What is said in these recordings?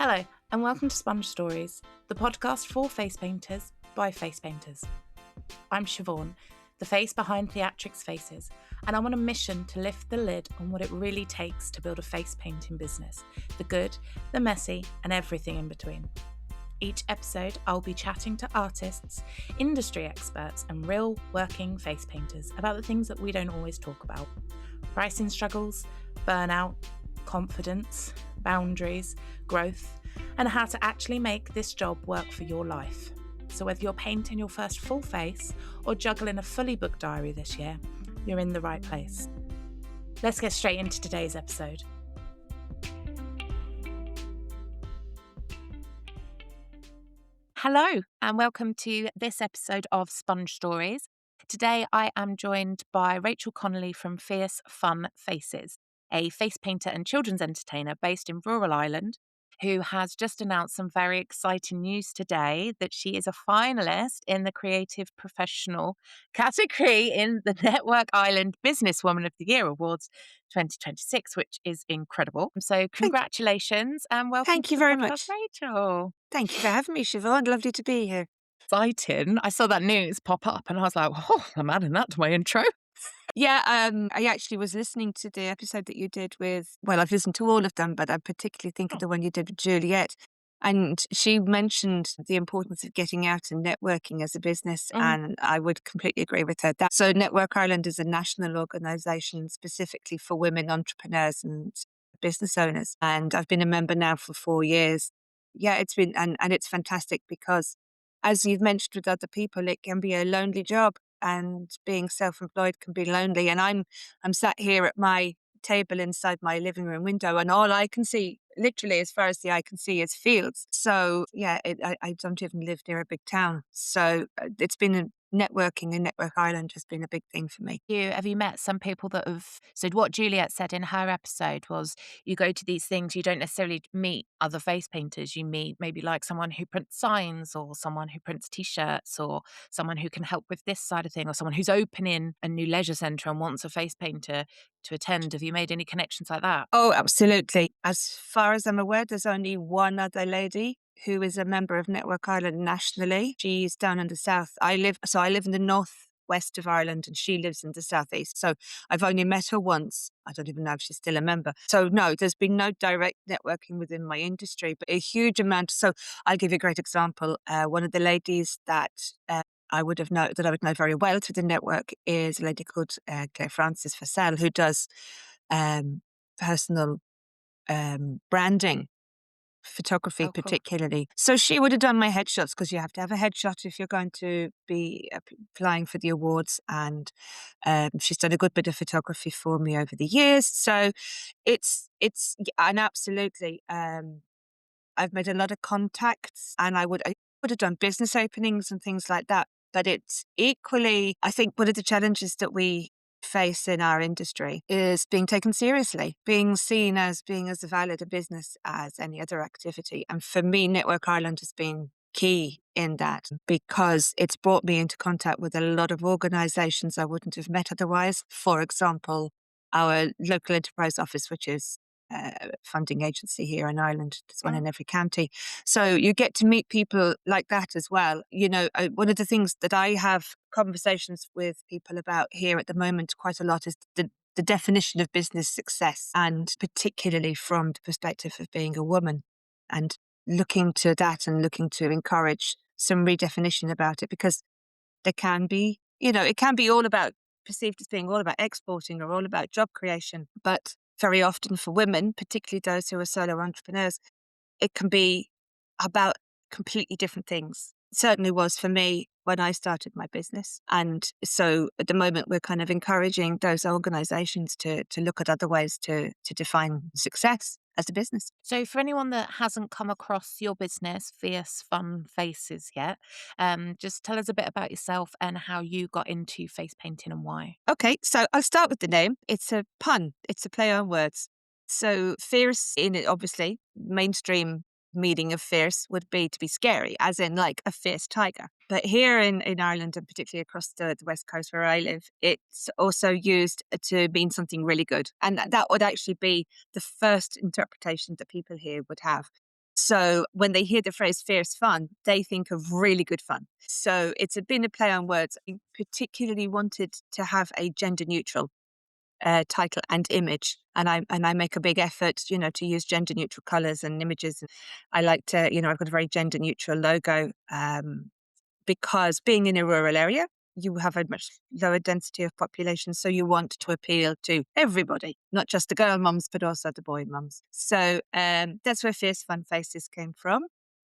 Hello, and welcome to Sponge Stories, the podcast for face painters by face painters. I'm Siobhan, the face behind Theatrics Faces, and I'm on a mission to lift the lid on what it really takes to build a face painting business, the good, the messy, and everything in between. Each episode, I'll be chatting to artists, industry experts, and real working face painters about the things that we don't always talk about. Pricing struggles, burnout, confidence, boundaries, growth, and how to actually make this job work for your life. So whether you're painting your first full face or juggling a fully booked diary this year, you're in the right place. Let's get straight into today's episode. Hello, and welcome to this episode of Sponge Stories. Today I am joined by Rachel Connolly from Fierce Fun Faces, a face painter and children's entertainer based in rural Ireland, who has just announced some very exciting news today that she is a finalist in the Creative Professional category in the Network Ireland Businesswoman of the Year Awards 2026, which is incredible. So congratulations and welcome Thank to you the very podcast, much. Rachel. Thank you for having me, Siobhan. Lovely to be here. Exciting. I saw that news pop up and I was like, oh, I'm adding that to my intro. Yeah, I actually was listening to the episode that you did with, well, I've listened to all of them, but I particularly think of the one you did with Juliet. And she mentioned the importance of getting out and networking as a business. And I would completely agree with her. So Network Ireland is a national organisation specifically for women entrepreneurs and business owners. And I've been a member now for 4 years. Yeah, it's been, and it's fantastic because as you've mentioned with other people, it can be a lonely job and being self-employed can be lonely. And I'm sat here at my table inside my living room window and all I can see, literally as far as the eye can see, is fields. So yeah, I don't even live near a big town. So it's been networking in Network Ireland has been a big thing for me. Have you met some people that have, so what Juliet said in her episode was you go to these things, you don't necessarily meet other face painters, you meet maybe like someone who prints signs or someone who prints t-shirts or someone who can help with this side of thing or someone who's opening a new leisure centre and wants a face painter to attend. Have you made any connections like that? Oh, absolutely. As far as I'm aware, there's only one other lady who is a member of Network Ireland nationally. She's down in the south. I live in the northwest of Ireland and she lives in the southeast. So I've only met her once. I don't even know if she's still a member. So no, there's been no direct networking within my industry, but a huge amount. So I'll give you a great example. One of the ladies that I would know very well through the network is a lady called Claire Francis Fassel, who does um, personal branding, photography Oh, cool. particularly. So she would have done my headshots because you have to have a headshot if you're going to be applying for the awards. And she's done a good bit of photography for me over the years. So and absolutely, I've made a lot of contacts and I would have done business openings and things like that. But it's equally, I think one of the challenges that we face in our industry is being taken seriously, being seen as being as valid a business as any other activity. And for me, Network Ireland has been key in that because it's brought me into contact with a lot of organisations I wouldn't have met otherwise. For example, our local enterprise office, which is funding agency here in Ireland. There's one in every county. So you get to meet people like that as well. You know, one of the things that I have conversations with people about here at the moment quite a lot is the definition of business success, and particularly from the perspective of being a woman, and looking to that and looking to encourage some redefinition about it, because there can be, it can be all about perceived as being all about exporting or all about job creation. But very often for women, particularly those who are solo entrepreneurs, it can be about completely different things. It certainly was for me when I started my business. And so at the moment, we're kind of encouraging those organizations to look at other ways to define success as a business. So, for anyone that hasn't come across your business, Fierce Fun Faces, yet, just tell us a bit about yourself and how you got into face painting and why. Okay, so I'll start with the name. It's a pun. It's a play on words. So fierce in it, obviously, mainstream meaning of fierce would be to be scary, as in like a fierce tiger. But here in Ireland, and particularly across the west coast where I live, it's also used to mean something really good. And that would actually be the first interpretation that people here would have. So when they hear the phrase fierce fun, they think of really good fun. So it's been a play on words. I particularly wanted to have a gender neutral title and image. And I make a big effort, to use gender neutral colors and images. I like to, I've got a very gender neutral logo because being in a rural area, you have a much lower density of population. So you want to appeal to everybody, not just the girl mums, but also the boy mums. So that's where Fierce Fun Faces came from.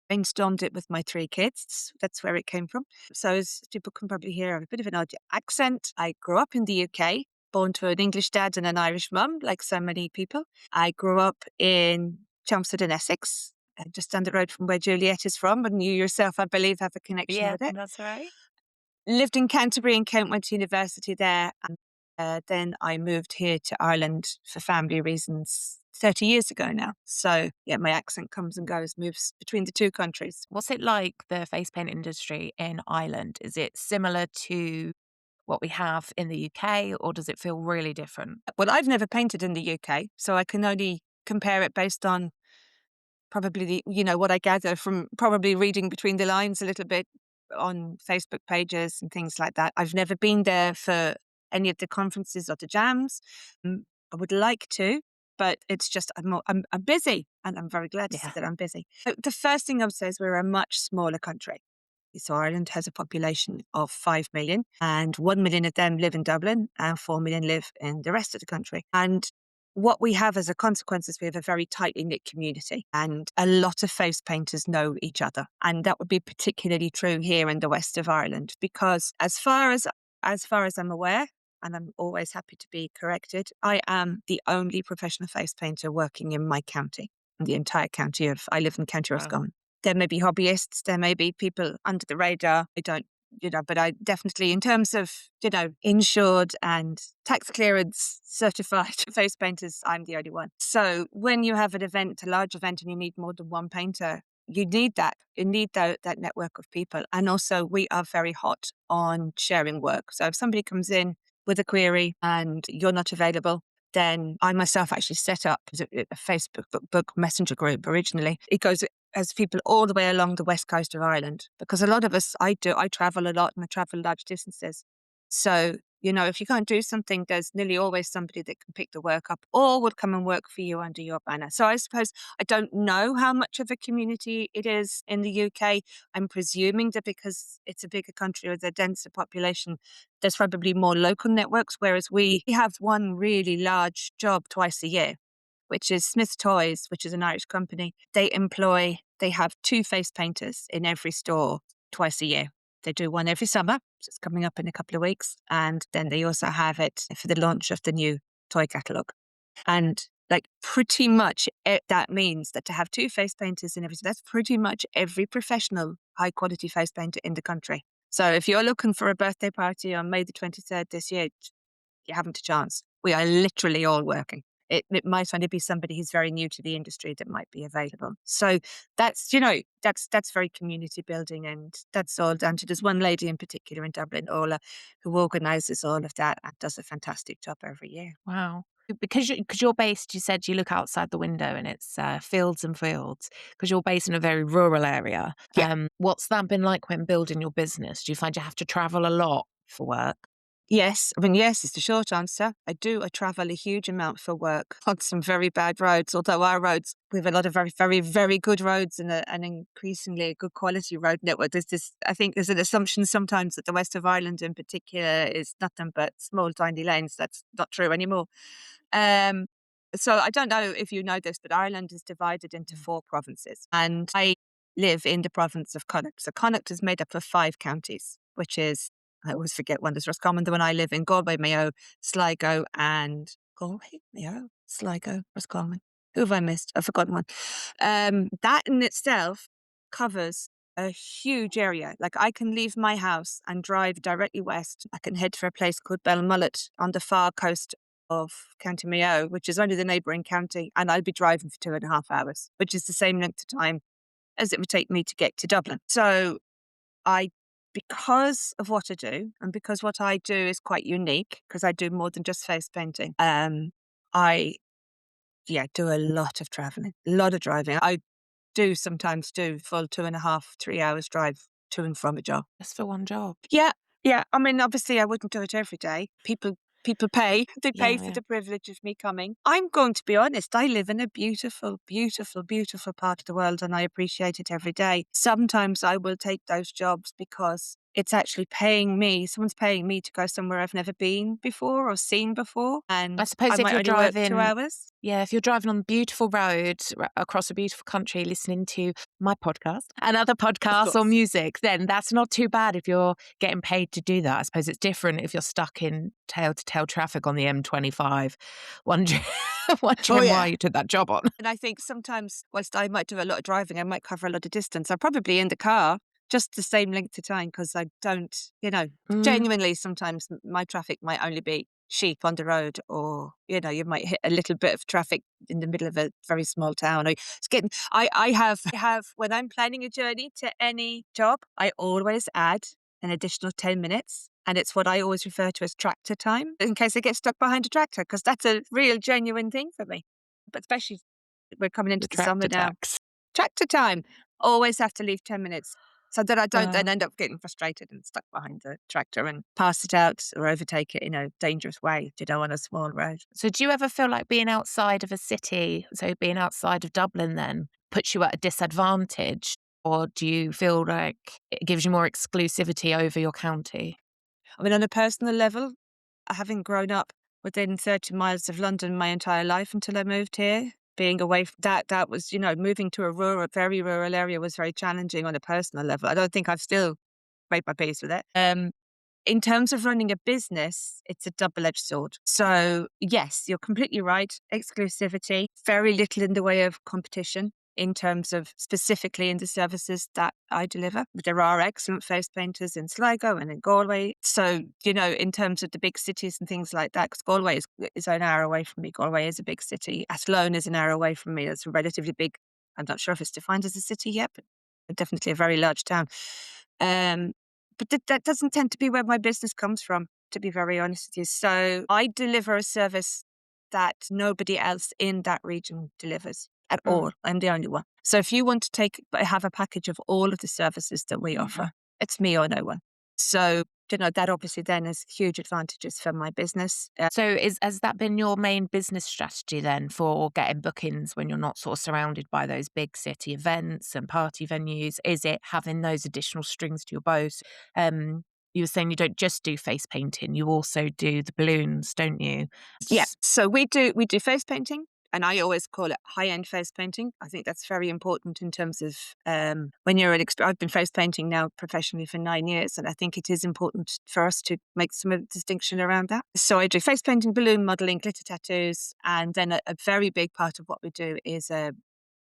Brainstormed it with my 3 kids. That's where it came from. So as people can probably hear, I have a bit of an odd accent. I grew up in the UK, born to an English dad and an Irish mum, like so many people. I grew up in Chelmsford in Essex, just down the road from where Juliet is from, and you yourself, I believe, have a connection Yeah, with it. that's right. Lived in Canterbury and Kent, went to university there. And then I moved here to Ireland for family reasons 30 years ago now. So, yeah, my accent comes and goes, moves between the 2 countries. What's it like, the face paint industry in Ireland? Is it similar to what we have in the UK, or does it feel really different? Well, I've never painted in the UK, so I can only compare it based on probably what I gather from probably reading between the lines a little bit on Facebook pages and things like that. I've never been there for any of the conferences or the jams. I would like to, but it's just I'm busy, and I'm very glad to say Yeah. that I'm busy. The first thing I would say is we're a much smaller country. So Ireland has a population of 5 million, and 1 million of them live in Dublin and 4 million live in the rest of the country. And what we have as a consequence is we have a very tightly knit community, and a lot of face painters know each other. And that would be particularly true here in the west of Ireland, because as far as I'm aware, and I'm always happy to be corrected, I am the only professional face painter working in my county, in the entire county of, I live in County Wow. Roscommon. There may be hobbyists, there may be people under the radar. I don't, but I definitely, in terms of, insured and tax clearance certified face painters, I'm the only one. So when you have an event, a large event, and you need more than one painter, you need that. You need that network of people. And also, we are very hot on sharing work. So if somebody comes in with a query and you're not available, then I myself actually set up a Facebook book messenger group originally. It goes as people all the way along the west coast of Ireland, because a lot of us, I travel a lot, and I travel large distances. So, if you can't do something, there's nearly always somebody that can pick the work up or would come and work for you under your banner. So I suppose I don't know how much of a community it is in the UK. I'm presuming that because it's a bigger country with a denser population, there's probably more local networks, whereas we have one really large job twice a year, which is Smith Toys, which is an Irish company. They have 2 face painters in every store twice a year. They do one every summer, so it's coming up in a couple of weeks. And then they also have it for the launch of the new toy catalogue. And like pretty much that means that to have 2 face painters in every store, that's pretty much every professional high quality face painter in the country. So if you're looking for a birthday party on May the 23rd this year, you haven't a chance. We are literally all working. It might only be somebody who's very new to the industry that might be available. So that's very community building, and that's all down to, there's one lady in particular in Dublin, Ola, who organises all of that and does a fantastic job every year. Wow. Because you're based, you said you look outside the window and it's fields and fields. Because you're based in a very rural area. Yeah. What's that been like when building your business? Do you find you have to travel a lot for work? Yes. I mean, yes is the short answer. I do. I travel a huge amount for work on some very bad roads, although our roads, we have a lot of very, very, very good roads and an increasingly a good quality road network. I think there's an assumption sometimes that the west of Ireland in particular is nothing but small, tiny lanes. That's not true anymore. Um, so I don't know if you know this, but Ireland is divided into 4 provinces, and I live in the province of Connacht. So Connacht is made up of 5 counties, which is, I always forget one. There's Roscommon, the one I live in, Galway, Mayo, Sligo, and Galway, Mayo, Sligo, Roscommon. Who have I missed? I've forgotten one. That in itself covers a huge area. Like I can leave my house and drive directly west. I can head for a place called Belmullet on the far coast of County Mayo, which is only the neighbouring county, and I'll be driving for 2.5 hours, which is the same length of time as it would take me to get to Dublin. So I, because of what I do, and because what I do is quite unique, because I do more than just face painting, I do a lot of traveling, a lot of driving. I do sometimes do full 2.5, 3 hours drive to and from a job. Just for one job. Yeah, yeah. I mean, obviously, I wouldn't do it every day. People pay. They pay Yeah, for yeah. the privilege of me coming. I'm going to be honest. I live in a beautiful, beautiful, beautiful part of the world, and I appreciate it every day. Sometimes I will take those jobs because it's actually paying me. Someone's paying me to go somewhere I've never been before or seen before, I and I suppose if might you're only work 2 driving hours. Yeah, if you're driving on beautiful roads across a beautiful country listening to my podcast and other Of podcasts or course. music, then that's not too bad if you're getting paid to do that. I suppose it's different if you're stuck in tail to tail traffic on the M25, wondering, Oh wondering why yeah. you took that job on. And I think sometimes, whilst I might do a lot of driving, I might cover a lot of distance. I'm probably in the car just the same length of time because I don't, Mm, genuinely sometimes my traffic might only be sheep on the road, or, you might hit a little bit of traffic in the middle of a very small town. Or it's getting, I have, when I'm planning a journey to any job, I always add an additional 10 minutes. And it's what I always refer to as tractor time in case I get stuck behind a tractor, because that's a real genuine thing for me. But especially we're coming the into the summer tractor now. tax. Tractor time. Always have to leave 10 minutes so that I don't Uh, then end up getting frustrated and stuck behind the tractor and pass it out or overtake it in a dangerous way, on a small road. so do you ever feel like being outside of a city, so being outside of Dublin then, puts you at a disadvantage? Or do you feel like it gives you more exclusivity over your county? I mean, on a personal level, having grown up within 30 miles of London my entire life until I moved here, being away from that was, moving to a very rural area was very challenging on a personal level. I don't think I've still made my peace with it. In terms of running a business, it's a double-edged sword. So yes, you're completely right. Exclusivity, very little in the way of competition in terms of specifically in the services that I deliver. There are excellent face painters in Sligo and in Galway. So, in terms of the big cities and things like that, because Galway is an hour away from me. Galway is a big city. Athlone is an hour away from me. It's a relatively big, I'm not sure if it's defined as a city yet, but definitely a very large town. Um, but that doesn't tend to be where my business comes from, to be very honest with you. So I deliver a service that nobody else in that region delivers at Mm. all. I'm the only one. So if you want to have a package of all of the services that we offer, it's me or no one. So, that obviously then has huge advantages for my business. So has that been your main business strategy then for getting bookings when you're not sort of surrounded by those big city events and party venues? Is it having those additional strings to your bow? You were saying you don't just do face painting, you also do the balloons, don't you? Yeah. So we do face painting, and I always call it high-end face painting. I think that's very important in terms of when you're I've been face painting now professionally for 9 years, and I think it is important for us to make some of the distinction around that. So I do face painting, balloon modeling, glitter tattoos, and then a very big part of what we do is a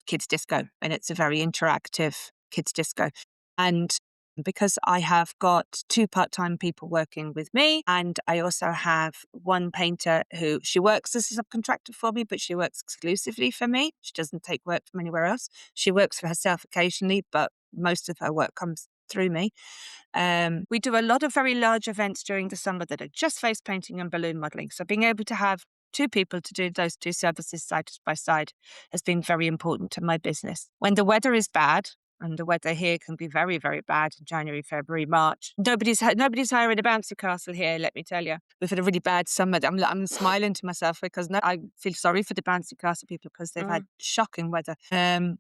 kids disco, and it's a very interactive kids disco. And because I have got two part-time people working with me, and I also have one painter who she works as a subcontractor for me, but she works exclusively for me. She doesn't take work from anywhere else. She works for herself occasionally, but most of her work comes through me. We do a lot of very large events during the summer that are just face painting and balloon modeling. So being able to have two people to do those two services side by side has been very important to my business. When the weather is bad, and the weather here can be very, very bad in January, February, March. Nobody's hiring a bouncy castle here, let me tell you. We've had a really bad summer. I'm smiling to myself because I feel sorry for the bouncy castle people because they've had shocking weather. And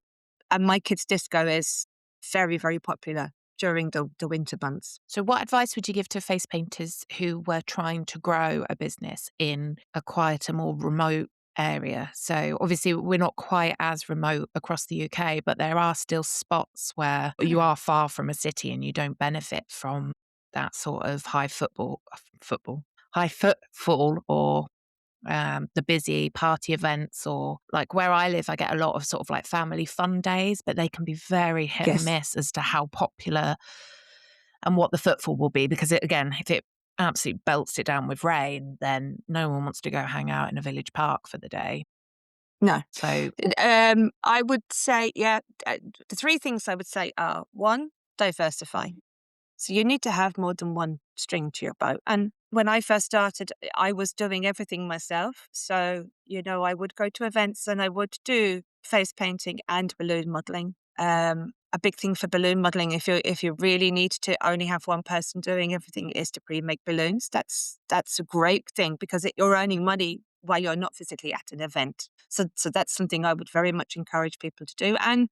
my kids' disco is very, very popular during the winter months. So what advice would you give to face painters who were trying to grow a business in a quieter, more remote area? So obviously we're not quite as remote across the UK, but there are still spots where you are far from a city and you don't benefit from that sort of high footfall or the busy party events, or like where I live, I get a lot of sort of like family fun days, but they can be very hit and Yes. miss as to how popular and what the footfall will be. Because again, if it absolutely belts it down with rain, then no one wants to go hang out in a village park for the day. No. So, I would say, the three things I would say are: one, diversify. So you need to have more than one string to your bow. And when I first started, I was doing everything myself. So, I would go to events and I would do face painting and balloon modeling. A big thing for balloon modeling, if you really need to only have one person doing everything, is to pre-make balloons. That's a great thing because you're earning money while you're not physically at an event. So that's something I would very much encourage people to do. And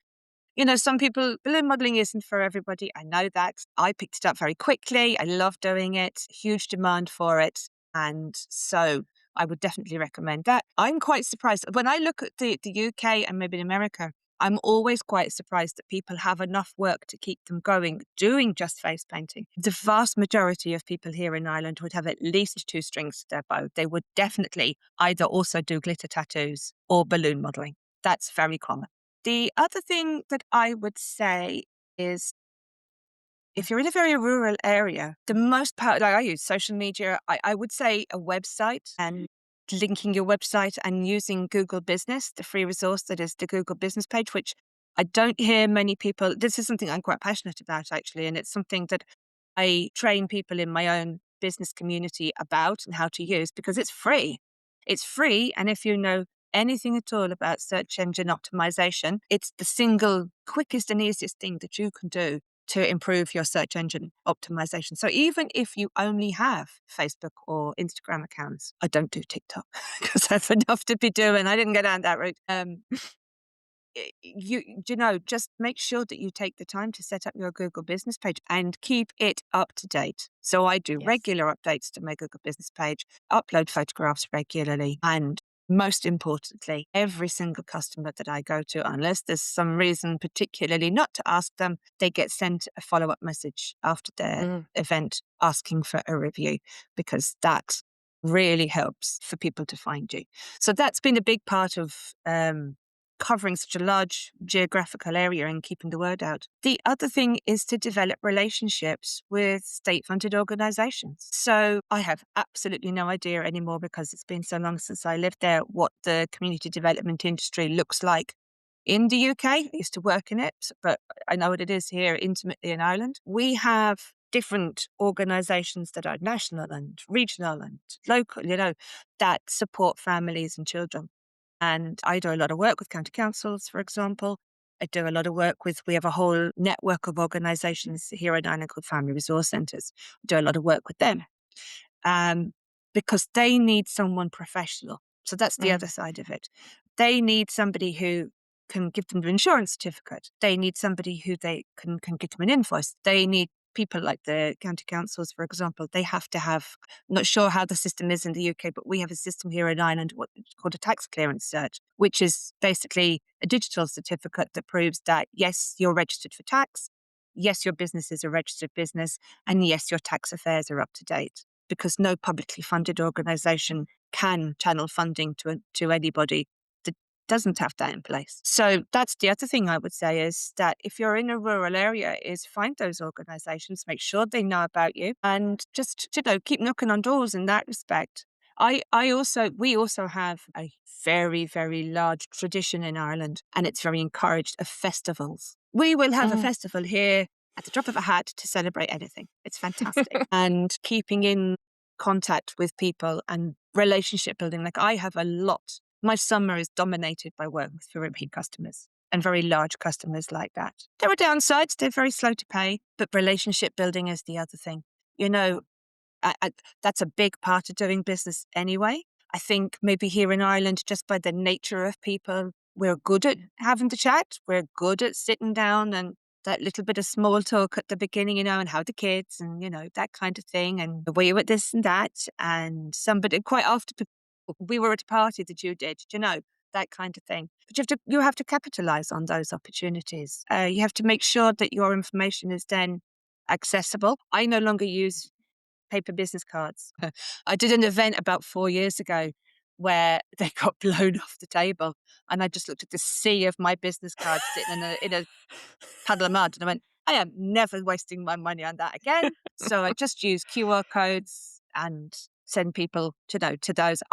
some people, balloon modeling isn't for everybody. I know that. I picked it up very quickly. I love doing it. Huge demand for it. And so I would definitely recommend that. I'm quite surprised. When I look at the UK and maybe in America, I'm always quite surprised that people have enough work to keep them going doing just face painting. The vast majority of people here in Ireland would have at least 2 strings to their bow. They would definitely either also do glitter tattoos or balloon modeling. That's very common. The other thing that I would say is if you're in a very rural area, the most like I use social media, I would say a website and linking your website and using Google Business, the free resource that is the Google Business page, which I don't hear many people. This is something I'm quite passionate about, actually, and it's something that I train people in my own business community about and how to use because it's free. It's free. And if you know anything at all about search engine optimization, it's the single quickest and easiest thing that you can do to improve your search engine optimization. So even if you only have Facebook or Instagram accounts, I don't do TikTok because that's enough to be doing. I didn't go down that route. Just make sure that you take the time to set up your Google Business page and keep it up to date. So I do Yes. regular updates to my Google Business page, upload photographs regularly, and most importantly, every single customer that I go to, unless there's some reason particularly not to ask them, they get sent a follow-up message after their Mm. event asking for a review because that really helps for people to find you. So that's been a big part of covering such a large geographical area and keeping the word out. The other thing is to develop relationships with state-funded organisations. So I have absolutely no idea anymore because it's been so long since I lived there what the community development industry looks like in the UK. I used to work in it, but I know what it is here intimately in Ireland. We have different organisations that are national and regional and local, that support families and children. And I do a lot of work with county councils, for example. I do a lot of work we have a whole network of organisations here in Ireland called Family Resource Centres. I do a lot of work with them because they need someone professional. So that's the Mm. other side of it. They need somebody who can give them an insurance certificate. They need somebody who they can give them an invoice. They need people like the county councils, for example. They have to have, I'm not sure how the system is in the UK, but we have a system here in Ireland, what's called a tax clearance cert, which is basically a digital certificate that proves that, yes, you're registered for tax. Yes, your business is a registered business. And yes, your tax affairs are up to date because no publicly funded organisation can channel funding to anybody that doesn't have that in place. So that's the other thing I would say is that if you're in a rural area, is find those organisations, make sure they know about you, and just keep knocking on doors in that respect. We also have a very, very large tradition in Ireland, and it's very encouraged, of festivals. We will have a Mm. festival here at the drop of a hat to celebrate anything. It's fantastic. And keeping in contact with people and relationship building. Like I have a lot. My summer is dominated by work with repeat customers and very large customers like that. There are downsides. They're very slow to pay, but relationship building is the other thing. I, that's a big part of doing business anyway. I think maybe here in Ireland, just by the nature of people, we're good at having the chat. We're good at sitting down and that little bit of small talk at the beginning, and how the kids and, that kind of thing. And were you at this and that? And somebody quite often, we were at a party that you did, that kind of thing. But you have to capitalize on those opportunities. You have to make sure that your information is then accessible. I no longer use paper business cards. I did an event about 4 years ago where they got blown off the table, and I just looked at the sea of my business cards sitting in a puddle of mud, and I went, I am never wasting my money on that again. So I just use QR codes and send people to those.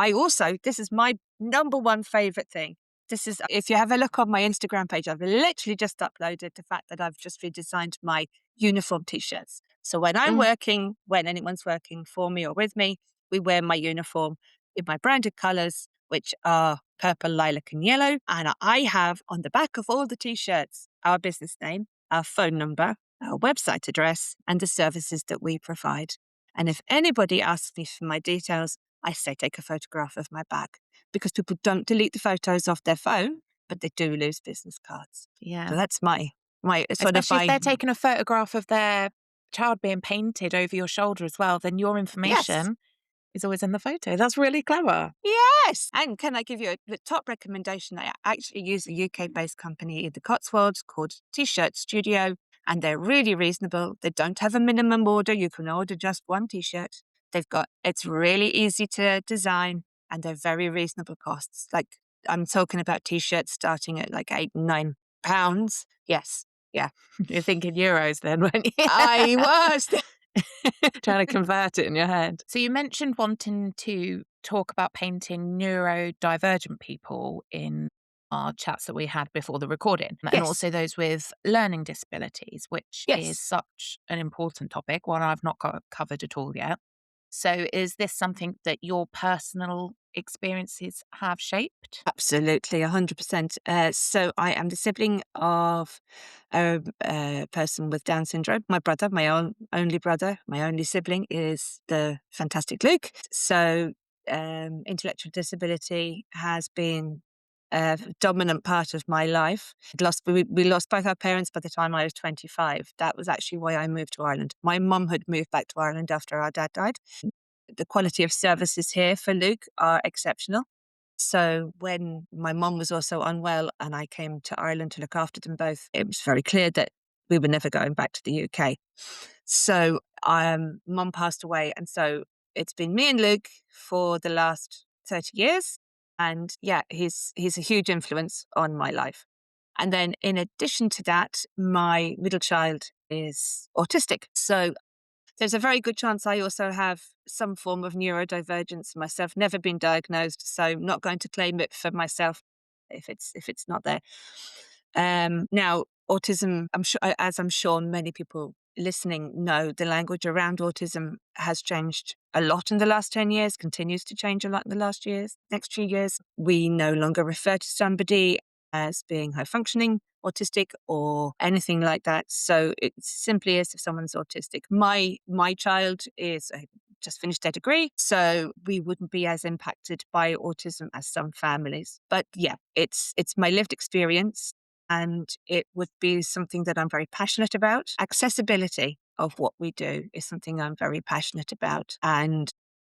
This is my number one favorite thing. This is, if you have a look on my Instagram page, I've literally just uploaded the fact that I've just redesigned my uniform t-shirts. So when I'm Mm. working, when anyone's working for me or with me, we wear my uniform in my branded colors which are purple, lilac, and yellow. And I have on the back of all the t-shirts our business name, our phone number, our website address, and the services that we provide. And if anybody asks me for my details, I say take a photograph of my bag, because people don't delete the photos off their phone, but they do lose business cards. Yeah. So that's my sort of Especially if they're taking a photograph of their child being painted over your shoulder as well, then your yes. information is always in the photo. That's really clever. Yes. And can I give you the top recommendation? I actually use a UK-based company in the Cotswolds called T-Shirt Studio, and they're really reasonable. They don't have a minimum order. You can order just one T-shirt. It's really easy to design, and they're very reasonable costs. Like, I'm talking about T-shirts starting at like £8-9. Yes. Yeah. You're thinking euros then, weren't you? I was. Trying to convert it in your head. So you mentioned wanting to talk about painting neurodivergent people in our chats that we had before the recording, and Yes. also those with learning disabilities, which is Yes. such an important topic, one I've not covered at all yet. So is this something that your personal experiences have shaped? Absolutely, 100%. So I am the sibling of a person with Down syndrome. My brother, my only brother, my only sibling is the fantastic Luke. So intellectual disability has been a dominant part of my life. We lost both our parents by the time I was 25. That was actually why I moved to Ireland. My mum had moved back to Ireland after our dad died. The quality of services here for Luke are exceptional. So when my mum was also unwell and I came to Ireland to look after them both, it was very clear that we were never going back to the UK. So mum passed away. And so it's been me and Luke for the last 30 years. And yeah, he's a huge influence on my life. And then in addition to that, my middle child is autistic. So there's a very good chance I also have some form of neurodivergence myself. Never been diagnosed, so not going to claim it for myself if it's not there. Now, autism, I'm sure, as I'm sure many people listening know, the language around autism has changed a lot in the last 10 years, continues to change a lot in the next few years. We no longer refer to somebody as being high functioning autistic or anything like that. So it simply is if someone's autistic. My child is just finished their degree, so we wouldn't be as impacted by autism as some families. But yeah, it's my lived experience, and it would be something that I'm very passionate about. Accessibility of what we do is something I'm very passionate about, and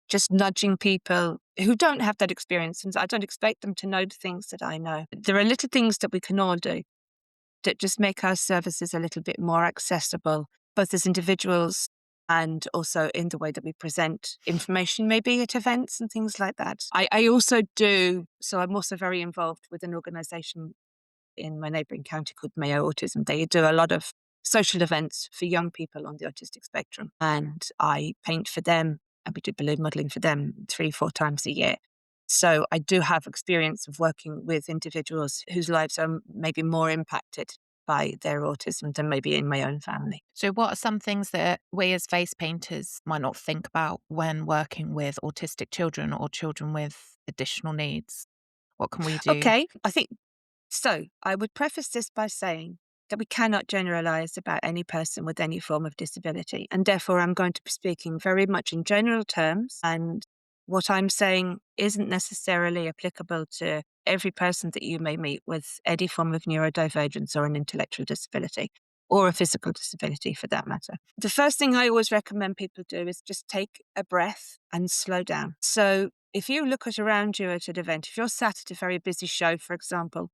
just nudging people who don't have that experience. And I don't expect them to know the things that I know. There are little things that we can all do that just make our services a little bit more accessible, both as individuals and also in the way that we present information, maybe at events and things like that. I also do, so I'm also very involved with an organisation in my neighbouring county called Mayo Autism. They do a lot of social events for young people on the autistic spectrum, and I paint for them and we do balloon modelling for them 3-4 times a year. So I do have experience of working with individuals whose lives are maybe more impacted by their autism than maybe in my own family. So what are some things that we as face painters might not think about when working with autistic children or children with additional needs? What can we do? Okay, I would preface this by saying that we cannot generalize about any person with any form of disability. And therefore, I'm going to be speaking very much in general terms. And what I'm saying isn't necessarily applicable to every person that you may meet with any form of neurodivergence or an intellectual disability or a physical disability for that matter. The first thing I always recommend people do is just take a breath and slow down. So if you look at around you at an event, if you're sat at a very busy show, for example,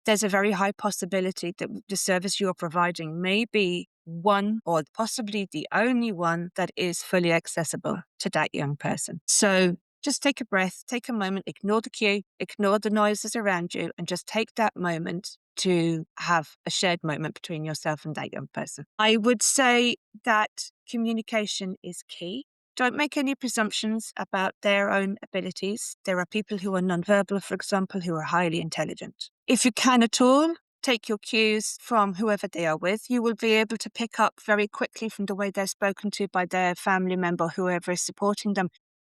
there's a very high possibility that the service you're providing may be one or possibly the only one that is fully accessible to that young person. So just take a breath, take a moment, ignore the queue, ignore the noises around you, and just take that moment to have a shared moment between yourself and that young person. I would say that communication is key. Don't make any presumptions about their own abilities. There are people who are nonverbal, for example, who are highly intelligent. If you can at all, take your cues from whoever they are with. You will be able to pick up very quickly from the way they're spoken to by their family member, whoever is supporting them,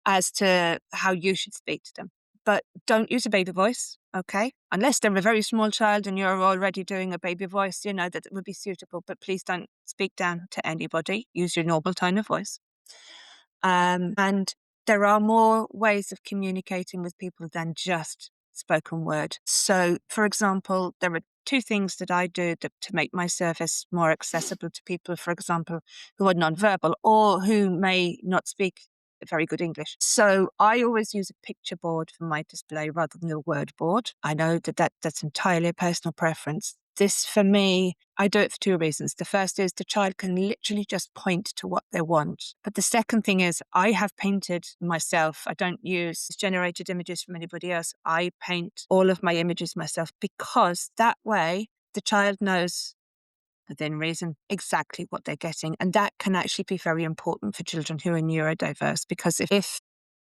as to how you should speak to them. but don't use a baby voice, okay? Unless they're a very small child and you're already doing a baby voice, that would be suitable, but please don't speak down to anybody. Use your normal tone of voice. And there are more ways of communicating with people than just spoken word. So, for example, there are two things that I do to make my service more accessible to people, for example, who are nonverbal or who may not speak very good English. So I always use a picture board for my display rather than a word board. I know that's entirely a personal preference. This, for me, I do it for two reasons. The first is the child can literally just point to what they want. But the second thing is I have painted myself. I don't use generated images from anybody else. I paint all of my images myself because that way the child knows within reason exactly what they're getting. And that can actually be very important for children who are neurodiverse, because if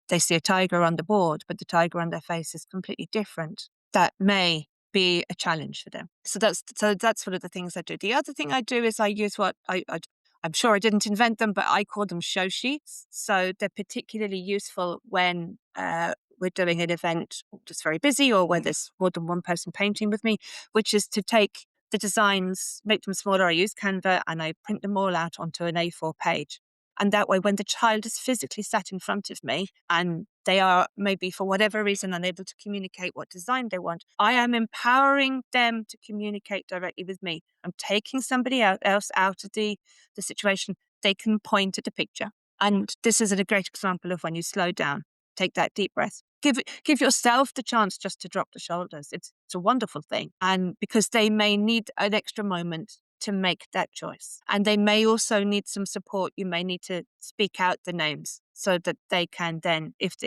they see a tiger on the board, but the tiger on their face is completely different, that may be a challenge for them. So that's one of the things I do. The other thing I do is I use what I'm sure I didn't invent them, but I call them show sheets. So they're particularly useful when we're doing an event that's very busy or where there's more than one person painting with me, which is to take the designs, make them smaller. I use Canva and I print them all out onto an A4 page. And that way, when the child is physically sat in front of me and they are maybe for whatever reason unable to communicate what design they want, I am empowering them to communicate directly with me. I'm taking somebody else out of the situation. They can point at the picture. And this is a great example of when you slow down, take that deep breath. Give yourself the chance just to drop the shoulders. It's a wonderful thing. And because they may need an extra moment to make that choice. And they may also need some support. You may need to speak out the names so that they can then, if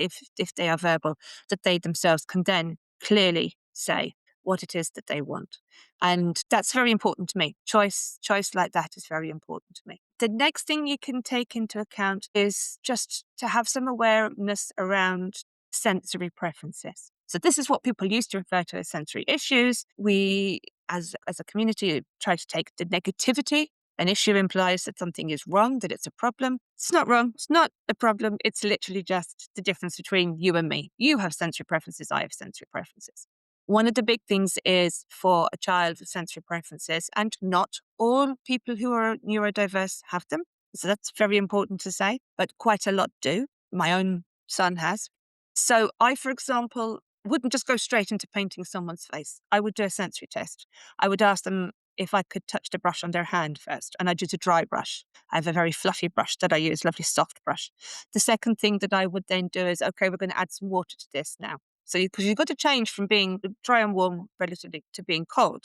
they are verbal, that they themselves can then clearly say what it is that they want. And that's very important to me. Choice like that is very important to me. The next thing you can take into account is just to have some awareness around sensory preferences. So this is what people used to refer to as sensory issues. We, as a community, try to take the negativity. An issue implies that something is wrong, that it's a problem. It's not wrong. It's not a problem. It's literally just the difference between you and me. You have sensory preferences. I have sensory preferences. One of the big things is for a child with sensory preferences, and not all people who are neurodiverse have them. So that's very important to say, but quite a lot do. My own son has. So I, for example, wouldn't just go straight into painting someone's face. I would do a sensory test. I would ask them if I could touch the brush on their hand first, and I'd use a dry brush. I have a very fluffy brush that I use, lovely soft brush. The second thing that I would then do is, okay, we're going to add some water to this now. So because you've got to change from being dry and warm relatively to being cold.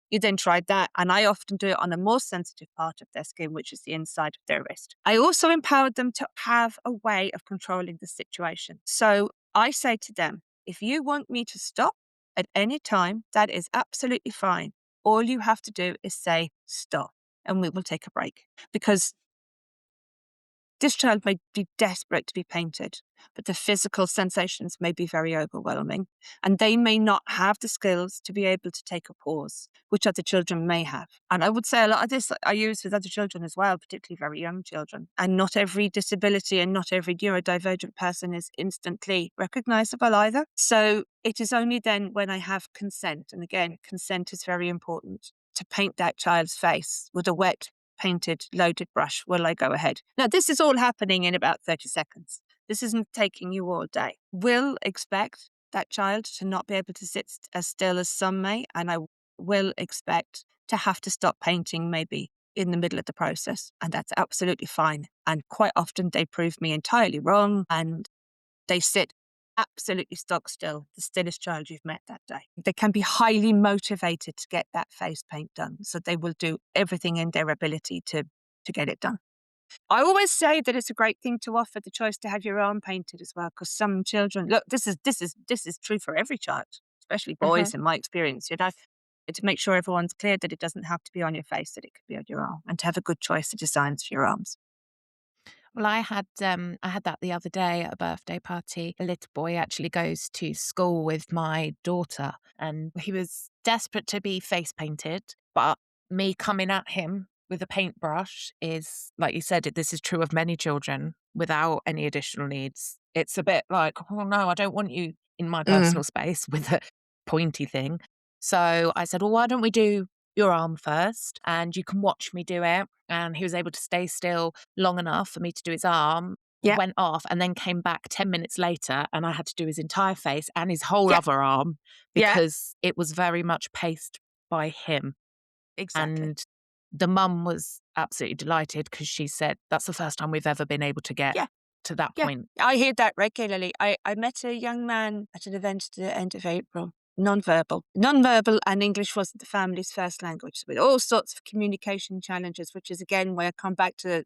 You then tried that, and I often do it on a more sensitive part of their skin, which is the inside of their wrist. I also empowered them to have a way of controlling the situation. So I say to them, if you want me to stop at any time, that is absolutely fine. All you have to do is say stop, and we will take a break. Because this child may be desperate to be painted, but the physical sensations may be very overwhelming, and they may not have the skills to be able to take a pause, which other children may have. And I would say a lot of this I use with other children as well, particularly very young children. And not every disability and not every neurodivergent person is instantly recognizable either. So it is only then when I have consent, and again, consent is very important, to paint that child's face with a wet painted, loaded brush, will I go ahead? Now, this is all happening in about 30 seconds. This isn't taking you all day. Will expect that child to not be able to sit as still as some may, and I will expect to have to stop painting maybe in the middle of the process, and that's absolutely fine. And quite often they prove me entirely wrong, and they sit absolutely stock still, the stillest child you've met that day. They can be highly motivated to get that face paint done. So they will do everything in their ability to get it done. I always say that it's a great thing to offer the choice to have your arm painted as well, because some children, look, this is true for every child, especially boys in my experience, to make sure everyone's clear that it doesn't have to be on your face, that it could be on your arm, and to have a good choice of designs for your arms. Well, I had that the other day at a birthday party. A little boy actually goes to school with my daughter, and he was desperate to be face painted, but me coming at him with a paintbrush is, like you said, this is true of many children without any additional needs. It's a bit like, oh no, I don't want you in my Mm. personal space with a pointy thing. So I said, well, why don't we do your arm first and you can watch me do it? And he was able to stay still long enough for me to do his arm, Yeah, went off, and then came back 10 minutes later and I had to do his entire face and his whole yeah, other arm yeah, because it was very much paced by him. exactly. And the mum was absolutely delighted because she said, that's the first time we've ever been able to get Yeah, to that yeah. point. I hear that regularly. I met a young man at an event at the end of April, non-verbal. Non-verbal and English wasn't the family's first language, with all sorts of communication challenges, which is again where I come back to,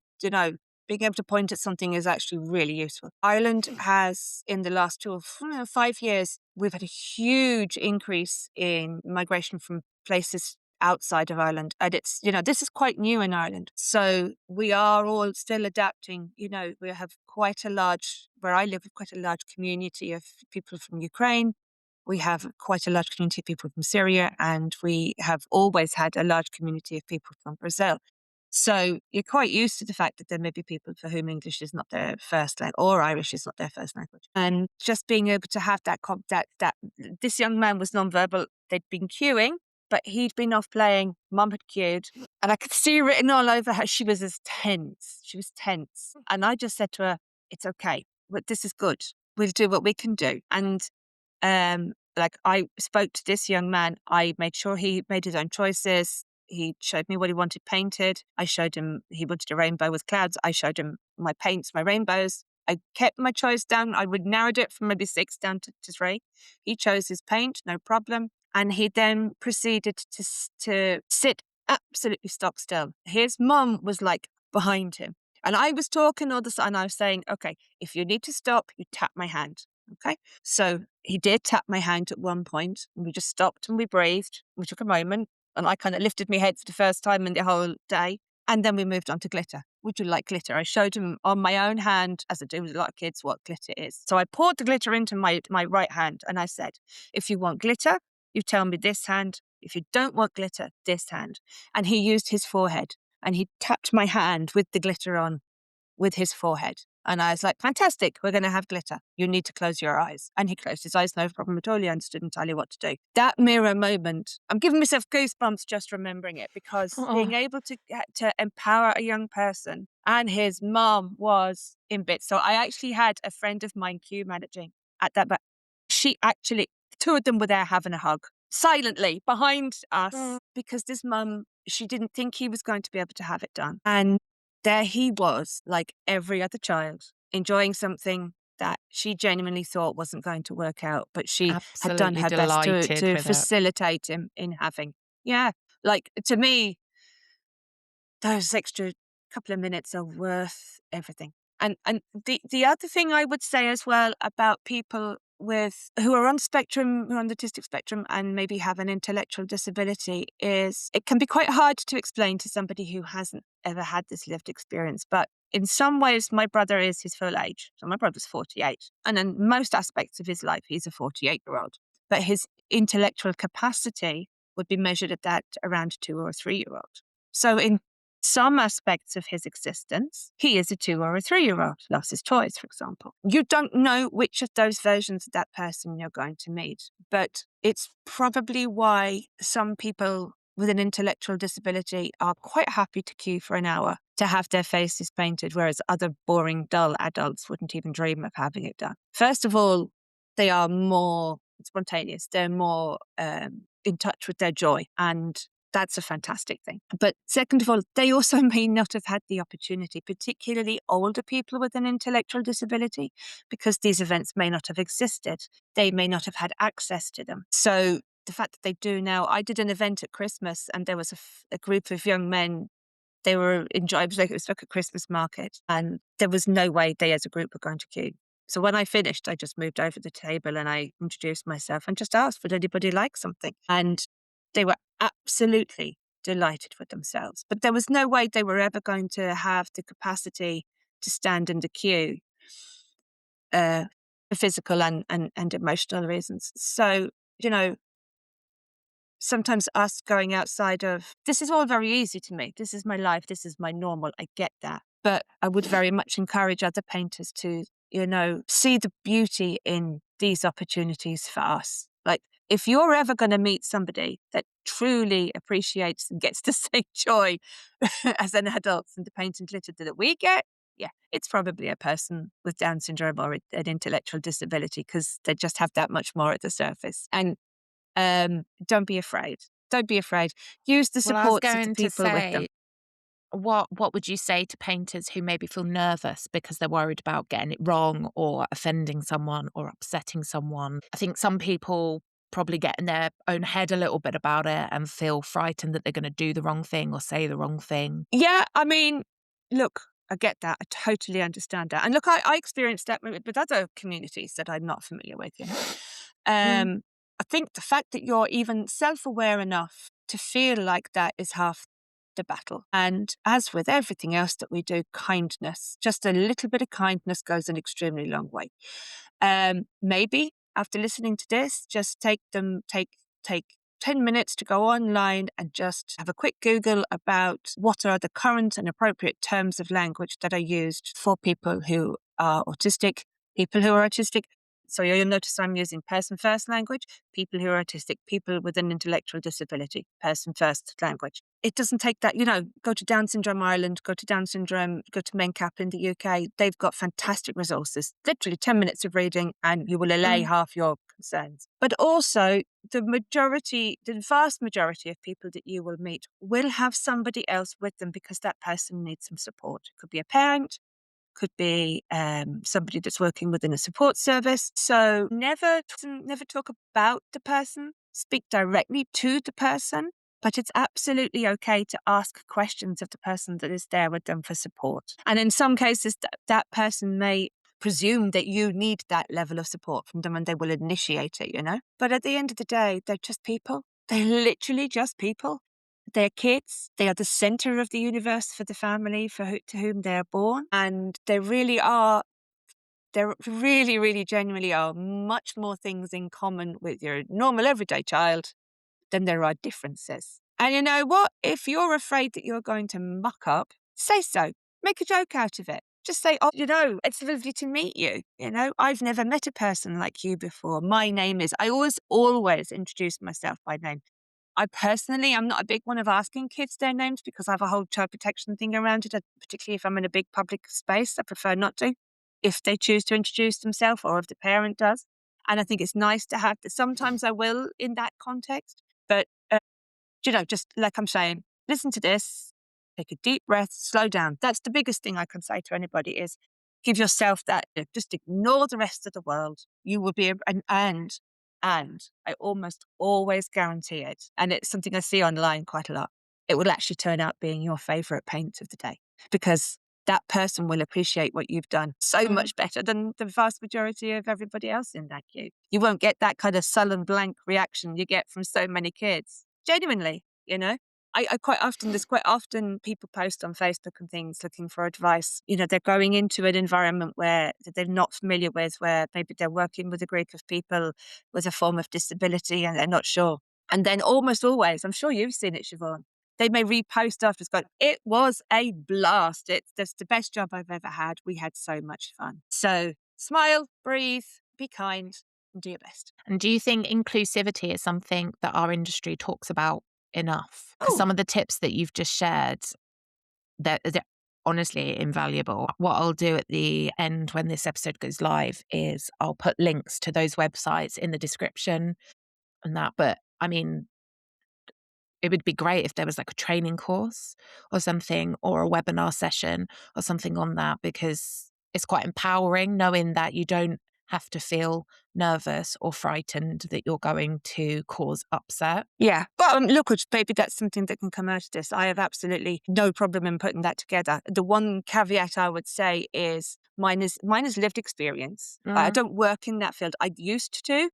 being able to point at something is actually really useful. Ireland has, in the last 5 years, we've had a huge increase in migration from places outside of Ireland. And it's, this is quite new in Ireland. So we are all still adapting. We have where I live, quite a large community of people from Ukraine. We have quite a large community of people from Syria, and we have always had a large community of people from Brazil. So you're quite used to the fact that there may be people for whom English is not their first language or Irish is not their first language. And just being able to have that this young man was nonverbal. They'd been queuing, but he'd been off playing. Mum had queued, and I could see written all over her. She was tense. She was tense. And I just said to her, it's okay. But this is good. We'll do what we can do. And like I spoke to this young man, I made sure he made his own choices. He showed me what he wanted painted. I showed him he wanted a rainbow with clouds. I showed him my paints, my rainbows. I kept my choice down. I would narrowed it from maybe 6 down to 3. He chose his paint, no problem. And he then proceeded to sit absolutely stock still. His mum was like behind him. And I was talking all this, and I was saying, okay, if you need to stop, you tap my hand. Okay. So he did tap my hand at one point, and we just stopped and we breathed. We took a moment, and I kind of lifted my head for the first time in the whole day. And then we moved on to glitter. Would you like glitter? I showed him on my own hand, as I do with a lot of kids, what glitter is. So I poured the glitter into my right hand, and I said, if you want glitter, you tell me this hand. If you don't want glitter, this hand. And he used his forehead, and he tapped my hand with the glitter on with his forehead. And I was like, fantastic, we're going to have glitter. You need to close your eyes. And he closed his eyes, no problem at all. He understood entirely what to do. That mirror moment, I'm giving myself goosebumps just remembering it, because being Oh, able to empower a young person, and his mom was in bits. So I actually had a friend of mine queue managing at that, but she actually, the two of them were there having a hug silently behind us, because this mum, she didn't think he was going to be able to have it done. And there he was, like every other child, enjoying something that she genuinely thought wasn't going to work out, but she had done absolutely her best to delighted to with it. facilitate him in having. Yeah, like to me, those extra couple of minutes are worth everything. And the other thing I would say as well about people who are on spectrum, who are on the autistic spectrum and maybe have an intellectual disability, is it can be quite hard to explain to somebody who hasn't ever had this lived experience. But in some ways, my brother is his full age. So my brother's 48. And in most aspects of his life, he's a 48-year-old. But his intellectual capacity would be measured at that around 2 or 3-year-old. So in some aspects of his existence, he is a 2 or a 3-year-old. Lost his choice, for example. You don't know which of those versions of that person you're going to meet, but it's probably why some people with an intellectual disability are quite happy to queue for an hour to have their faces painted, whereas other boring, dull adults wouldn't even dream of having it done. First of all, they are more spontaneous. They're more in touch with their joy, and that's a fantastic thing. But second of all, they also may not have had the opportunity, particularly older people with an intellectual disability, because these events may not have existed. They may not have had access to them. So the fact that they do now, I did an event at Christmas, and there was a group of young men. They were enjoying, it was like a Christmas market, and there was no way they as a group were going to queue. So when I finished, I just moved over the table and I introduced myself and just asked, would anybody like something? And they were absolutely delighted with themselves. But there was no way they were ever going to have the capacity to stand in the queue for physical and emotional reasons. So, you know, sometimes us going outside of this is all very easy to me. This is my life. This is my normal. I get that. But I would very much encourage other painters to, see the beauty in these opportunities for us. Like, if you're ever going to meet somebody that truly appreciates and gets the same joy as an adult from the paint and glitter that we get, yeah, it's probably a person with Down syndrome or an intellectual disability, because they just have that much more at the surface. And don't be afraid. Don't be afraid. Use the Well, I was supports of the going to people with them. say, what would you say to painters who maybe feel nervous because they're worried about getting it wrong or offending someone or upsetting someone? I think some people probably get in their own head a little bit about it and feel frightened that they're going to do the wrong thing or say the wrong thing. Yeah, I mean, look, I get that. I totally understand that. And look, I experienced that with other communities that I'm not familiar with, you know. Mm, I think the fact that you're even self-aware enough to feel like that is half the battle. And as with everything else that we do, kindness, just a little bit of kindness goes an extremely long way. Maybe after listening to this, just take 10 minutes to go online and just have a quick Google about what are the current and appropriate terms of language that are used for people who are autistic, people who are autistic. So you'll notice I'm using person first language, people who are autistic, people with an intellectual disability, person first language. It doesn't take that, go to Down Syndrome Ireland, go to MenCap in the UK. They've got fantastic resources, literally 10 minutes of reading and you will allay mm, half your concerns. But also the vast majority of people that you will meet will have somebody else with them because that person needs some support. It could be a parent, could be somebody that's working within a support service. So never talk about the person, speak directly to the person, but it's absolutely okay to ask questions of the person that is there with them for support. And in some cases, that person may presume that you need that level of support from them and they will initiate it, you know? But at the end of the day, they're just people. They're literally just people. They're kids. They are the center of the universe for the family to whom they are born. And there really, really genuinely are much more things in common with your normal everyday child than there are differences. And you know what? If you're afraid that you're going to muck up, say so. Make a joke out of it. Just say, oh, it's lovely to meet you. I've never met a person like you before. My name is, I always introduce myself by name. I personally, I'm not a big one of asking kids their names because I have a whole child protection thing around it, particularly if I'm in a big public space. I prefer not to, if they choose to introduce themselves or if the parent does. And I think it's nice to have that. Sometimes I will in that context, but just like I'm saying, listen to this, take a deep breath, slow down. That's the biggest thing I can say to anybody is give yourself that, just ignore the rest of the world. You will be, and I almost always guarantee it. And it's something I see online quite a lot. It will actually turn out being your favorite paint of the day because that person will appreciate what you've done so mm. much better than the vast majority of everybody else in that queue. You won't get that kind of sullen blank reaction you get from so many kids. Genuinely, I there's quite often people post on Facebook and things looking for advice. They're going into an environment that they're not familiar with, where maybe they're working with a group of people with a form of disability and they're not sure. And then almost always, I'm sure you've seen it, Siobhan, they may repost after it's gone, it was a blast. That's the best job I've ever had. We had so much fun. So smile, breathe, be kind, and do your best. And do you think inclusivity is something that our industry talks about enough? Because Oh, some of the tips that you've just shared, they're honestly invaluable. What I'll do at the end when this episode goes live is I'll put links to those websites in the description and that. But I mean, it would be great if there was like a training course or something or a webinar session or something on that, because it's quite empowering knowing that you don't have to feel nervous or frightened that you're going to cause upset. yeah. But look, maybe that's something that can come out of this. I have absolutely no problem in putting that together. The one caveat I would say is mine is lived experience. I Mm, don't work in that field. I used to.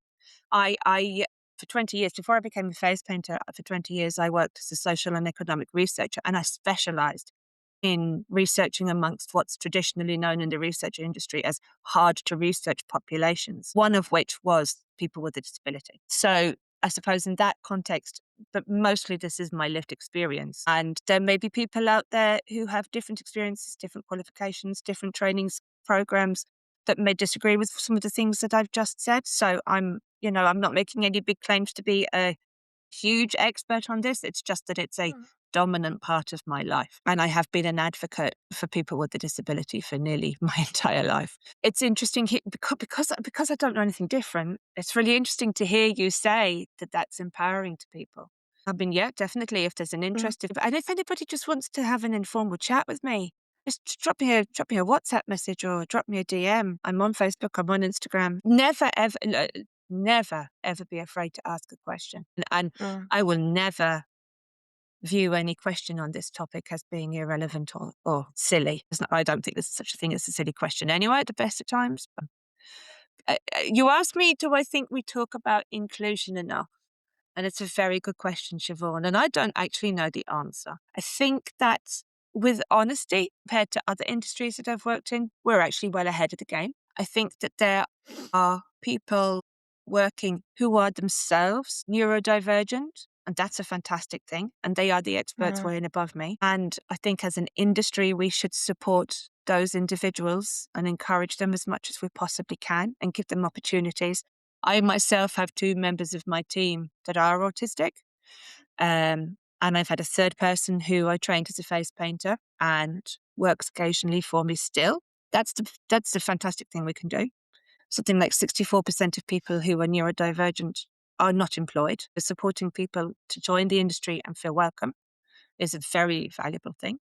I for 20 years, before I became a face painter, for 20 years, I worked as a social and economic researcher, and I specialized in researching amongst what's traditionally known in the research industry as hard to research populations, one of which was people with a disability. So I suppose in that context, but mostly this is my lived experience. And there may be people out there who have different experiences, different qualifications, different trainings programs that may disagree with some of the things that I've just said. So I'm not making any big claims to be a huge expert on this. It's just that it's a dominant part of my life. And I have been an advocate for people with a disability for nearly my entire life. It's interesting because I don't know anything different. It's really interesting to hear you say that that's empowering to people. I mean, yeah, definitely. If there's an interest, and if anybody just wants to have an informal chat with me, just drop me a WhatsApp message or drop me a DM. I'm on Facebook. I'm on Instagram. Never ever be afraid to ask a question, and I will never view any question on this topic as being irrelevant or silly. I don't think there's such a thing as a silly question anyway. At the best of times, you asked me, do I think we talk about inclusion enough? And it's a very good question, Siobhan. And I don't actually know the answer. I think that with honesty, compared to other industries that I've worked in, we're actually well ahead of the game. I think that there are people working who are themselves neurodivergent, and that's a fantastic thing. And they are the experts way and above me. And I think as an industry, we should support those individuals and encourage them as much as we possibly can and give them opportunities. I myself have 2 members of my team that are autistic. And I've had a third person who I trained as a face painter and works occasionally for me still. That's the fantastic thing we can do. Something like 64% of people who are neurodivergent are not employed. Supporting people to join the industry and feel welcome is a very valuable thing.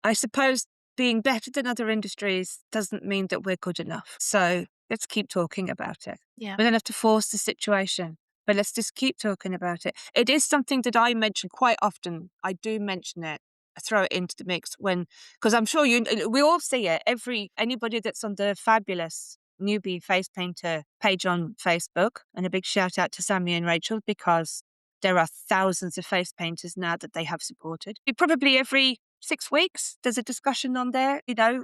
I suppose being better than other industries doesn't mean that we're good enough. So let's keep talking about it. Yeah. We don't have to force the situation, but let's just keep talking about it. It is something that I mention quite often. I do mention it, throw it into the mix because I'm sure we all see it. Anybody that's on the fabulous newbie face painter page on Facebook, and a big shout out to Sammy and Rachel, because there are thousands of face painters now that they have supported. Probably every 6 weeks, there's a discussion on there,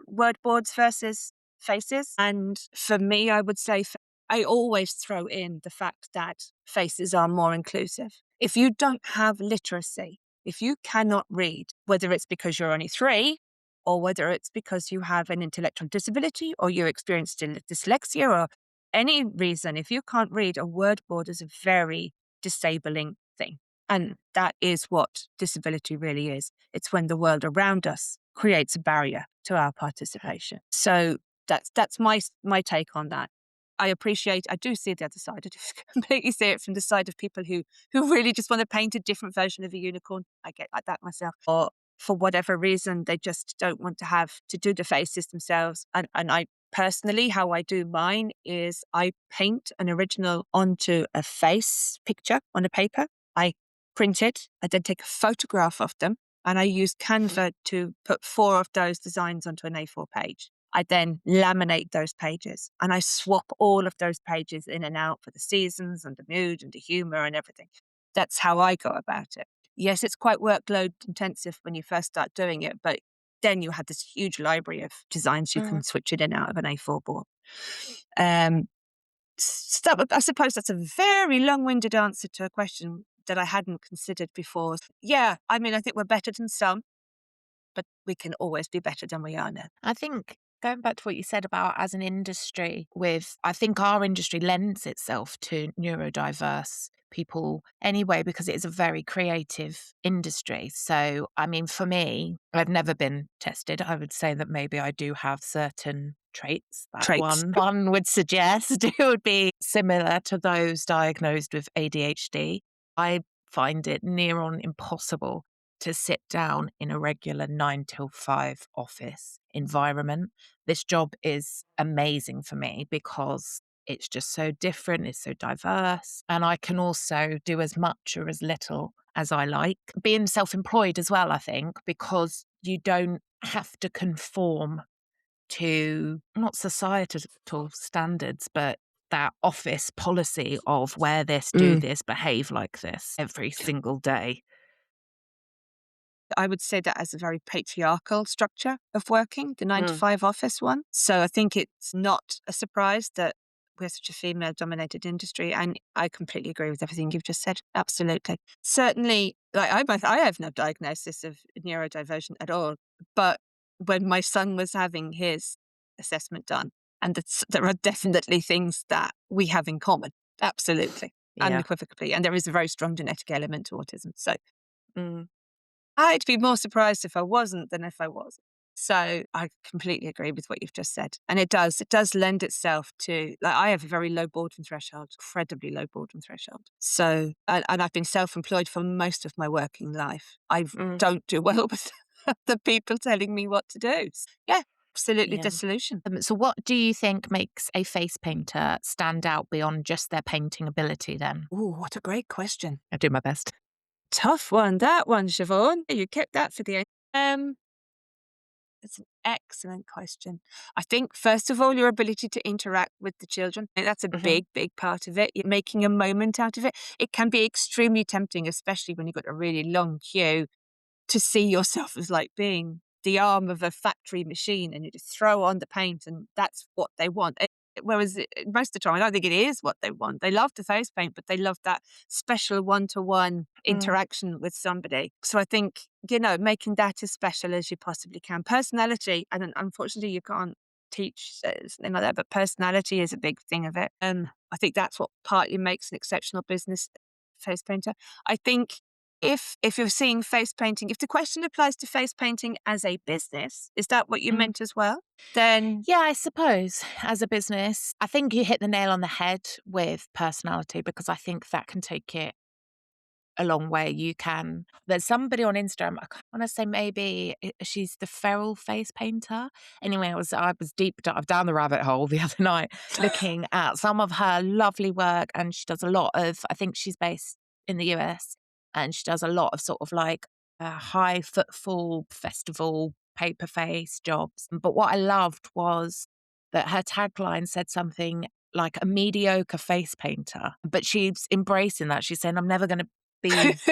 word boards versus faces. And for me, I would say I always throw in the fact that faces are more inclusive. If you don't have literacy, if you cannot read, whether it's because you're only 3 or whether it's because you have an intellectual disability or you experience dyslexia or any reason, if you can't read, a word board is a very disabling thing. And that is what disability really is. It's when the world around us creates a barrier to our participation. So that's my take on that. I do see the other side. I do completely see it from the side of people who really just want to paint a different version of a unicorn. I get like that myself. Or for whatever reason, they just don't want to have to do the faces themselves. And I personally, how I do mine is I paint an original onto a face picture on a paper. I print it. I then take a photograph of them, and I use Canva to put 4 of those designs onto an A4 page. I then laminate those pages, and I swap all of those pages in and out for the seasons and the mood and the humor and everything. That's how I go about it. Yes, it's quite workload intensive when you first start doing it, but then you have this huge library of designs you can switch it in and out of an A4 board. I suppose that's a very long-winded answer to a question that I hadn't considered before. Yeah, I mean, I think we're better than some, but we can always be better than we are now. I think going back to what you said about as an industry, I think our industry lends itself to neurodiverse people anyway, because it is a very creative industry. So, I mean, for me, I've never been tested. I would say that maybe I do have certain traits that one would suggest it would be similar to those diagnosed with ADHD. I find it near on impossible to sit down in a regular 9 till 5 office environment. This job is amazing for me because it's just so different, it's so diverse, and I can also do as much or as little as I like. Being self-employed as well, I think, because you don't have to conform to not societal standards, but that office policy of wear this, do this, behave like this every single day. I would say that as a very patriarchal structure of working, the 9 to 5 office one. So I think it's not a surprise that we're such a female-dominated industry, and I completely agree with everything you've just said. Absolutely. Certainly, I have no diagnosis of neurodivergent at all, but when my son was having his assessment done, And there are definitely things that we have in common. Absolutely. Yeah. Unequivocally. And there is a very strong genetic element to autism. So I'd be more surprised if I wasn't than if I was. So I completely agree with what you've just said. And it does lend itself to, like, I have a very low boredom threshold, incredibly low boredom threshold. So, and I've been self-employed for most of my working life. I don't do well with the people telling me what to do. Yeah, absolutely Yeah. dissolution. So what do you think makes a face painter stand out beyond just their painting ability then? Oh, what a great question. I do my best. Tough one, that one, Siobhan. You kept that for the end. It's an excellent question. I think, first of all, your ability to interact with the children. I think that's a Mhm. big, big part of it. You're making a moment out of it. It can be extremely tempting, especially when you've got a really long queue, to see yourself as like being the arm of a factory machine and you just throw on the paint and that's what they want. Whereas most of the time, I don't think it is what they want. They love the face paint, but they love that special one-to-one Mm. interaction with somebody. So I think, making that as special as you possibly can. Personality, and unfortunately you can't teach something like that, but personality is a big thing of it. I think that's what partly makes an exceptional business face painter. I think if you're seeing face painting, if the question applies to face painting as a business, is that what you Mm. meant as well? Then Yeah, I suppose as a business, I think you hit the nail on the head with personality because I think that can take it a long way. There's somebody on Instagram, I want to say maybe she's the feral face painter. Anyway, I was deep dive down the rabbit hole the other night looking at some of her lovely work, and she does a lot of, I think she's based in the US, and she does a lot of sort of like high footfall festival paper face jobs. But what I loved was that her tagline said something like a mediocre face painter, but she's embracing that. She's saying, I'm never going to be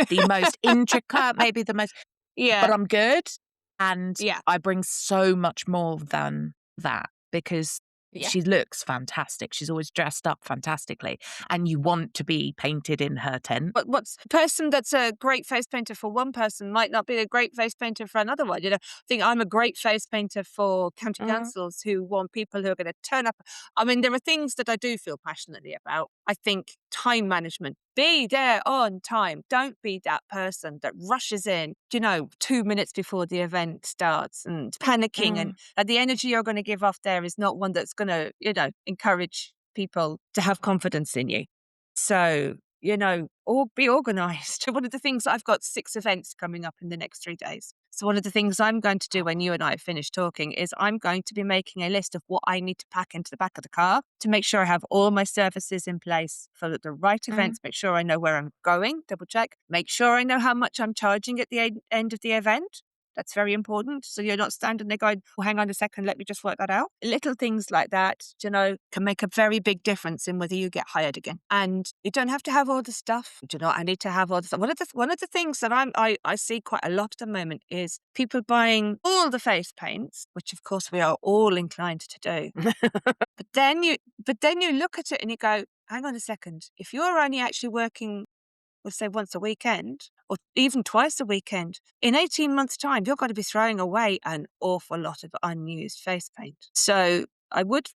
the most intricate, maybe the most, but yeah, I'm good. And yeah, I bring so much more than that because yeah. she looks fantastic. She's always dressed up fantastically. And you want to be painted in her tent. But what's a person that's a great face painter for one person might not be a great face painter for another one. I think I'm a great face painter for county Mm, councils who want people who are going to turn up. I mean, there are things that I do feel passionately about. I think time management, be there on time. Don't be that person that rushes in, 2 minutes before the event starts and panicking. And mm, the energy you're going to give off there is not one that's going to, encourage people to have confidence in you. So, or be organized. One of the things, I've got 6 events coming up in the next 3 days. So one of the things I'm going to do when you and I have finished talking is I'm going to be making a list of what I need to pack into the back of the car to make sure I have all my services in place for the right mm. events, make sure I know where I'm going, double check, make sure I know how much I'm charging at the end of the event. That's very important. So you're not standing there going, well, hang on a second, let me just work that out. Little things like that, can make a very big difference in whether you get hired again. And you don't have to have all the stuff. I need to have all the stuff. One of the things that I see quite a lot at the moment is people buying all the face paints, which of course we are all inclined to do. But then you look at it and you go, hang on a second. If you're only actually working, let's say once a weekend or even twice a weekend, in 18 months' time, you're going to be throwing away an awful lot of unused face paint. So I would,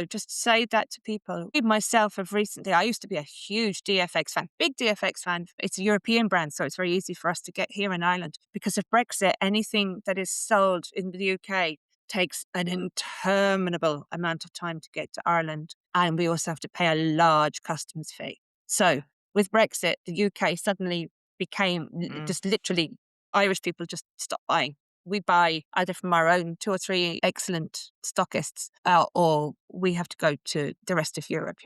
just say that to people. I myself have recently, I used to be a huge DFX fan, big DFX fan. It's a European brand, so it's very easy for us to get here in Ireland. Because of Brexit, anything that is sold in the UK takes an interminable amount of time to get to Ireland. And we also have to pay a large customs fee. So with Brexit, the UK suddenly became just literally Irish people just stopped buying. We buy either from our own 2 or 3 excellent stockists, or we have to go to the rest of Europe.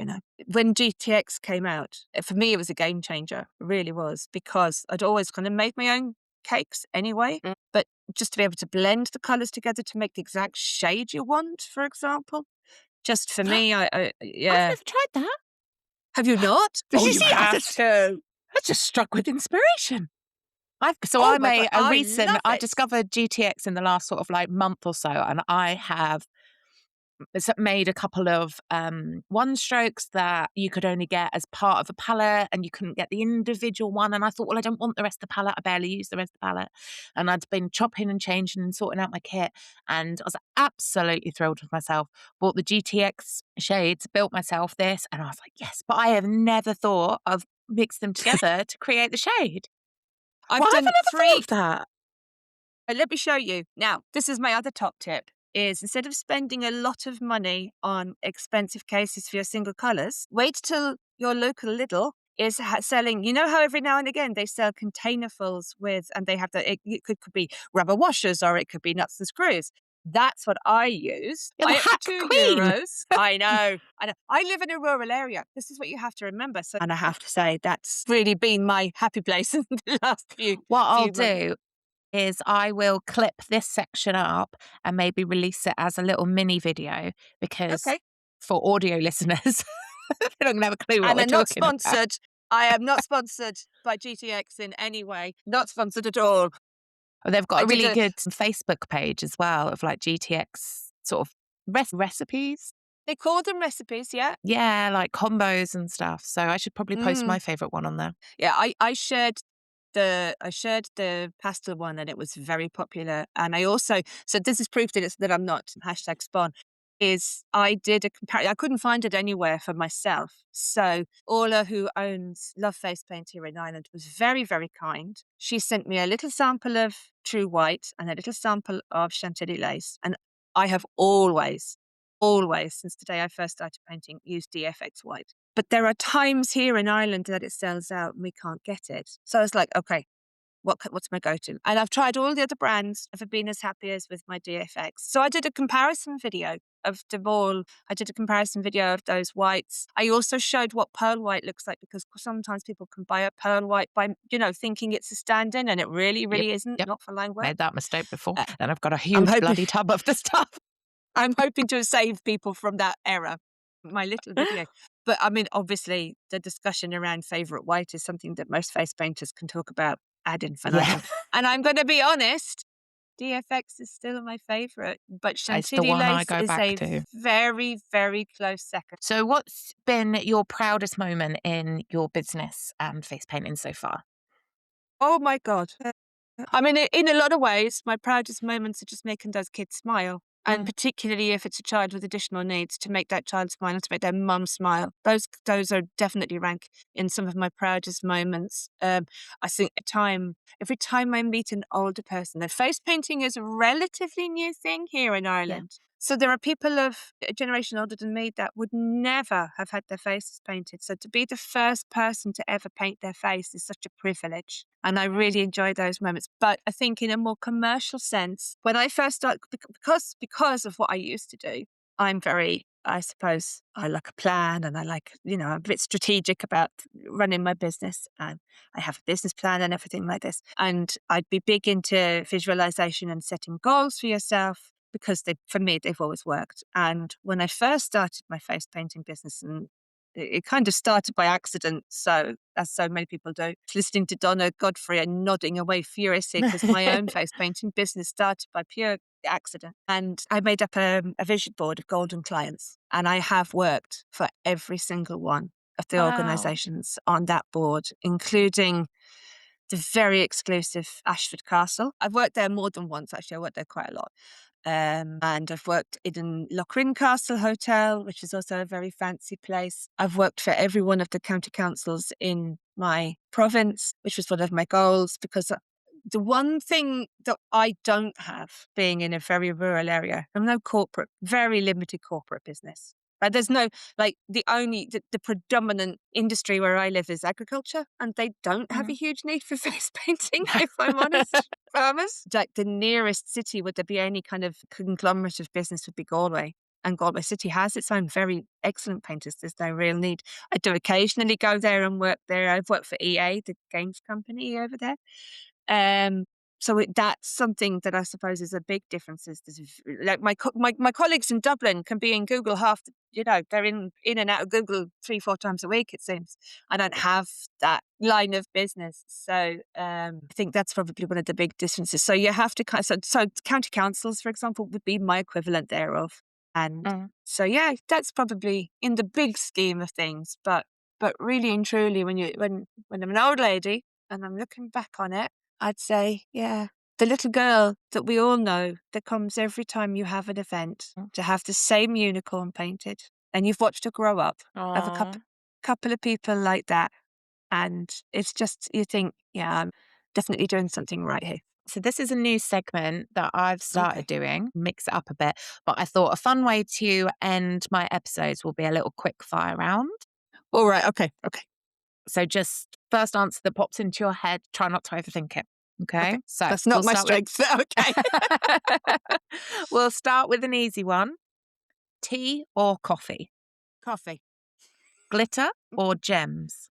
When GTX came out, for me, it was a game changer. It really was, because I'd always kind of made my own cakes anyway, but just to be able to blend the colors together to make the exact shade you want, for example, just for me, I've yeah. never tried that. Have you not? Did Oh, you you see? have to. I just struck with inspiration. Oh I'm my God, a I recent, love I it. discovered GTX in the last sort of like month or so, and I have made a couple of one strokes that you could only get as part of a palette, and you couldn't get the individual one. And I thought, well, I don't want the rest of the palette. I barely use the rest of the palette. And I'd been chopping and changing and sorting out my kit. And I was absolutely thrilled with myself. Bought the GTX shades, built myself this. And I was like, yes, but I have never thought of mixed them together to create the shade. I've Why have I done never thought 3. of that? Let me show you. Now, this is my other top tip, is instead of spending a lot of money on expensive cases for your single colours, wait till your local Lidl is selling, you know how every now and again they sell containerfuls with, and they have it could be rubber washers or it could be nuts and screws. That's what I use. You're the Buy it for hack queen. €2. I know. I know. I live in a rural area. This is what you have to remember. So, and I have to say, that's really been my happy place in the last What I'll few months. do is I will clip this section up and maybe release it as a little mini video, because Okay. for audio listeners, they don't have a clue what And we're I'm not talking about. sponsored. I am not sponsored by GTX in any way. Not sponsored at all. They've got I a did really a good Facebook page as well of like GTX sort of recipes. They call them recipes, yeah. Yeah, like combos and stuff. So I should probably post Mm. my favorite one on there. Yeah, I shared the pasta one and it was very popular. And I also, so this is proof that I'm not hashtag spawn, is I did a comparison. I couldn't find it anywhere for myself. So Orla, who owns Love Face Paint here in Ireland, was very, very kind. She sent me a little sample of True White and a little sample of Chantilly lace. And I have always, since the day I first started painting, used DFX White. But there are times here in Ireland that it sells out and we can't get it. So I was like, okay, what's my go-to? And I've tried all the other brands. I've been as happy as with my DFX. So I did a comparison video of them all. I did a comparison video of those whites. I also showed what pearl white looks like, because sometimes people can buy a pearl white by, thinking it's a stand-in, and it really, Yep. really isn't, Yep. not for line work. Made that mistake before. Uh, And I've got a I'm huge hoping bloody tub of the stuff. I'm hoping to save people from that error, my little video. But I mean, obviously, the discussion around favourite white is something that most face painters can talk about ad infinitum. Yeah. And I'm going to be honest, DFX is still my favourite, but It's the Chantilly one I lace go is back a to. very, very close second. So what's been your proudest moment in your business and face painting so far? Oh my God. I mean, in a lot of ways, my proudest moments are just making those kids smile. And particularly if it's a child with additional needs, to make that child smile and to make their mum smile. Those are definitely rank in some of my proudest moments. I think every time I meet an older person, and face painting is a relatively new thing here in Yeah. Ireland. So there are people of a generation older than me that would never have had their faces painted. So to be the first person to ever paint their face is such a privilege. And I really enjoy those moments. But I think in a more commercial sense, when I first started, because of what I used to do, I'm very, I suppose, I like a plan, and I like, I'm a bit strategic about running my business, and I have a business plan and everything like this. And I'd be big into visualization and setting goals for yourself, because for me, they've always worked. And when I first started my face painting business, and it kind of started by accident, so as so many people do, listening to Donna Godfrey and nodding away furiously, because my own face painting business started by pure accident. And I made up a vision board of golden clients, and I have worked for every single one of the Wow. organisations on that board, including the very exclusive Ashford Castle. I've worked there more than once, actually. I worked there quite a lot. And I've worked in Lochrin Castle Hotel, which is also a very fancy place. I've worked for every one of the county councils in my province, which was one of my goals, because the one thing that I don't have, being in a very rural area, I'm no corporate, very limited corporate business. There's no, like, the predominant industry where I live is agriculture, and they don't have a huge need for face painting, if I'm honest. Farmers. Like, the nearest city would there be any kind of conglomerate of business would be Galway. And Galway City has its own very excellent painters. There's no real need. I do occasionally go there and work there. I've worked for EA, the games company over there. So that's something that I suppose is a big difference. Is like my colleagues in Dublin can be in Google they're in and out of Google 3-4 times a week, it seems. I don't have that line of business, so I think that's probably one of the big differences. So you have to so county councils, for example, would be my equivalent thereof. And so, yeah, that's probably in the big scheme of things. But really and truly, when I'm an old lady and I'm looking back on it, I'd say, yeah, the little girl that we all know that comes every time you have an event to have the same unicorn painted, and you've watched her grow up. I have a couple of people like that, and it's just, you think, yeah, I'm definitely doing something right here. So this is a new segment that I've started doing, mix it up a bit. But I thought a fun way to end my episodes will be a little quick fire round. All right. Okay. So just first answer that pops into your head, try not to overthink it. Okay. So that's not my strength. Okay. We'll start with an easy one. Tea or coffee? Coffee. Glitter or gems?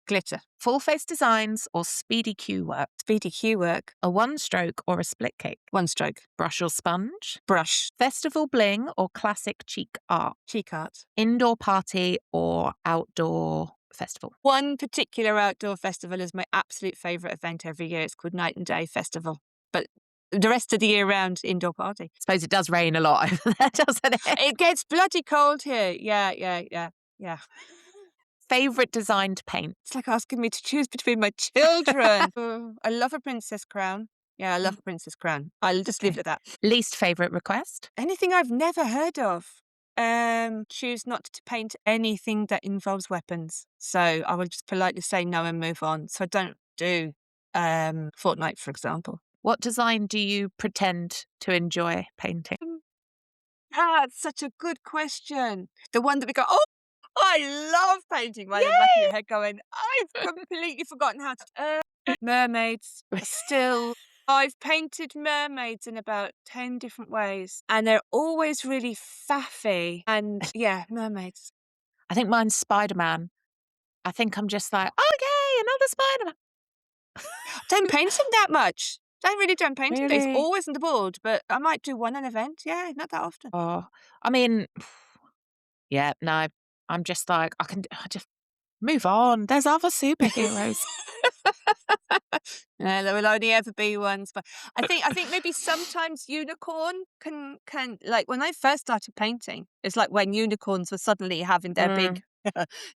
Glitter. Full face designs or speedy cue work? Speedy cue work. A one stroke or a split cake? One stroke. Brush or sponge? Brush. Festival bling or classic cheek art? Cheek art. Indoor party or outdoor festival? One particular outdoor festival is my absolute favourite event every year. It's called Night and Day Festival. But the rest of the year round, indoor party. I suppose it does rain a lot over there, doesn't it? It gets bloody cold here. Yeah. Favourite designed paint? It's like asking me to choose between my children. I love a princess crown. Yeah, I love a princess crown. I'll just leave it at that. Least favourite request? Anything I've never heard of. Choose not to paint anything that involves weapons. So I will just politely say no and move on. So I don't do Fortnite, for example. What design do you pretend to enjoy painting? That's such a good question. The one that we go, oh, I love painting. While in the back of your head going, I've completely forgotten how to. Mermaids. Still, I've painted mermaids in about 10 different ways, and they're always really faffy. And yeah, mermaids. I think mine's Spider-Man. I think I'm just like, oh, yay, another Spider-Man. Don't paint him that much. I really don't paint him. It's Really? always on the board, but I might do one an event. Yeah, not that often. Oh, I mean, yeah, no, I'm just like, I just move on. There's other superheroes. Yeah, there will only ever be ones, but I think maybe sometimes unicorn can like when I first started painting, it's like when unicorns were suddenly having their big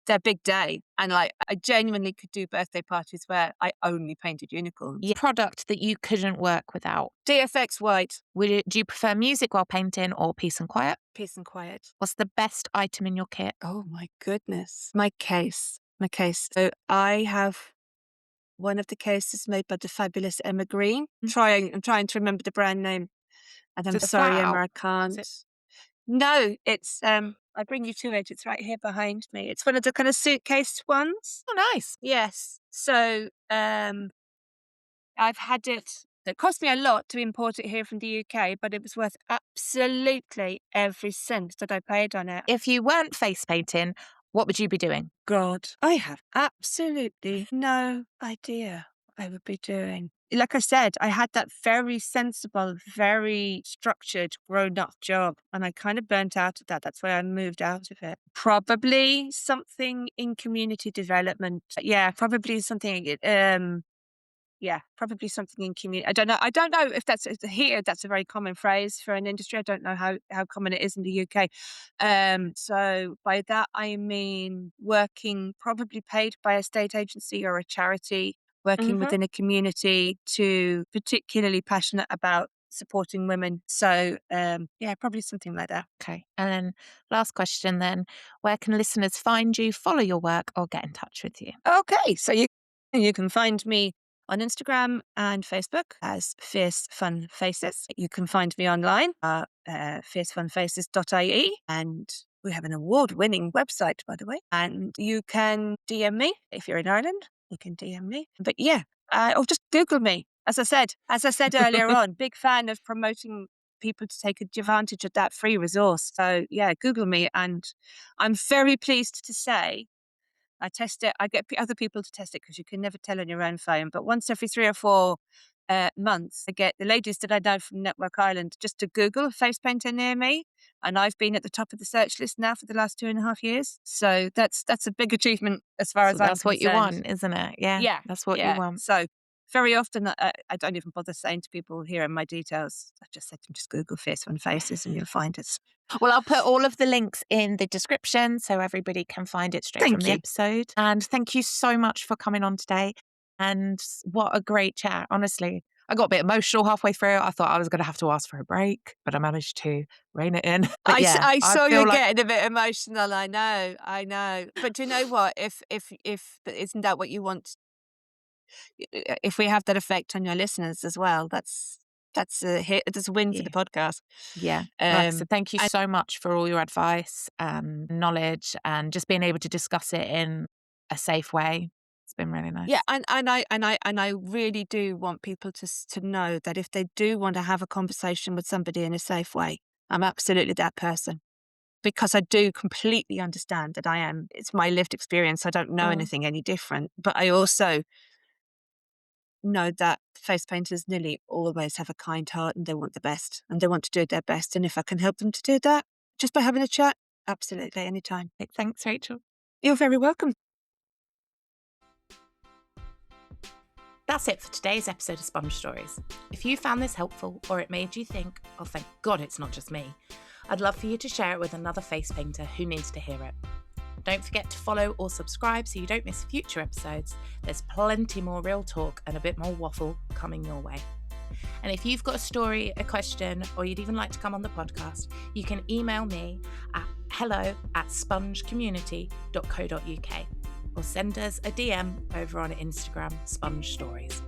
their big day, and like I genuinely could do birthday parties where I only painted unicorns. Yeah. Product that you couldn't work without? DFX white. Do you prefer music while painting or peace and quiet? Peace and quiet. What's the best item in your kit? Oh my goodness, my case. So I have one of the cases made by the fabulous Emma Green. I'm trying to remember the brand name. And I'm sorry, Emma, I can't. No, it's I bring you to it. It's right here behind me. It's one of the kind of suitcase ones. Oh, nice. Yes. So I've had it. It cost me a lot to import it here from the UK, but it was worth absolutely every cent that I paid on it. If you weren't face painting, what would you be doing? God, I have absolutely no idea what I would be doing. Like I said, I had that very sensible, very structured, grown-up job, and I kind of burnt out of that. That's why I moved out of it. Probably something in community development. Yeah, probably something. Probably something in community. I don't know if that's here. That's a very common phrase for an industry. I don't know how common it is in the UK. So by that I mean working, probably paid by a state agency or a charity, working within a community to particularly passionate about supporting women. So probably something like that. Okay. And then last question then, where can listeners find you, follow your work, or get in touch with you? Okay, so you can find me on Instagram and Facebook as Fierce Fun Faces. You can find me online at fiercefunfaces.ie, and we have an award-winning website, by the way. And you can DM me if you're in Ireland. You can DM me. But yeah, or just Google me. As I said earlier on, big fan of promoting people to take advantage of that free resource. So yeah, Google me, and I'm very pleased to say I test it. I get other people to test it because you can never tell on your own phone. But once every 3 or 4 months, I get the ladies that I know from Network Ireland just to Google a face painter near me. And I've been at the top of the search list now for the last 2.5 years. So that's a big achievement as far as I'm concerned. That's what you want, isn't it? Yeah. Yeah. That's what you want. So very often I don't even bother saying to people, here are my details. I just said to them, just Google Face on Faces and you'll find us. Well, I'll put all of the links in the description so everybody can find it straight from Thank the you. episode. And thank you so much for coming on today. And what a great chat. Honestly, I got a bit emotional halfway through. I thought I was going to have to ask for a break, but I managed to rein it in. But yeah, I I saw feel you like getting a bit emotional. I know. But do you know what? If isn't that what you want? If we have that effect on your listeners as well, that's a hit. It's a win for the podcast. yeah. Like I Um, said, thank you and so much for all your advice and knowledge and just being able to discuss it in a safe way. It's been really nice. yeah, and I really do want people to know that if they do want to have a conversation with somebody in a safe way, I'm absolutely that person. Because I do completely understand that it's my lived experience. I don't know anything any different. But I also know that face painters nearly always have a kind heart and they want the best and they want to do their best. And if I can help them to do that just by having a chat, absolutely, anytime. Thanks, Rachel. You're very welcome. That's it for today's episode of Sponge Stories. If you found this helpful or it made you think, oh, thank God it's not just me, I'd love for you to share it with another face painter who needs to hear it. Don't forget to follow or subscribe so you don't miss future episodes. There's plenty more real talk and a bit more waffle coming your way. And if you've got a story, a question, or you'd even like to come on the podcast, you can email me at hello@spongecommunity.co.uk or send us a DM over on Instagram, Sponge Stories.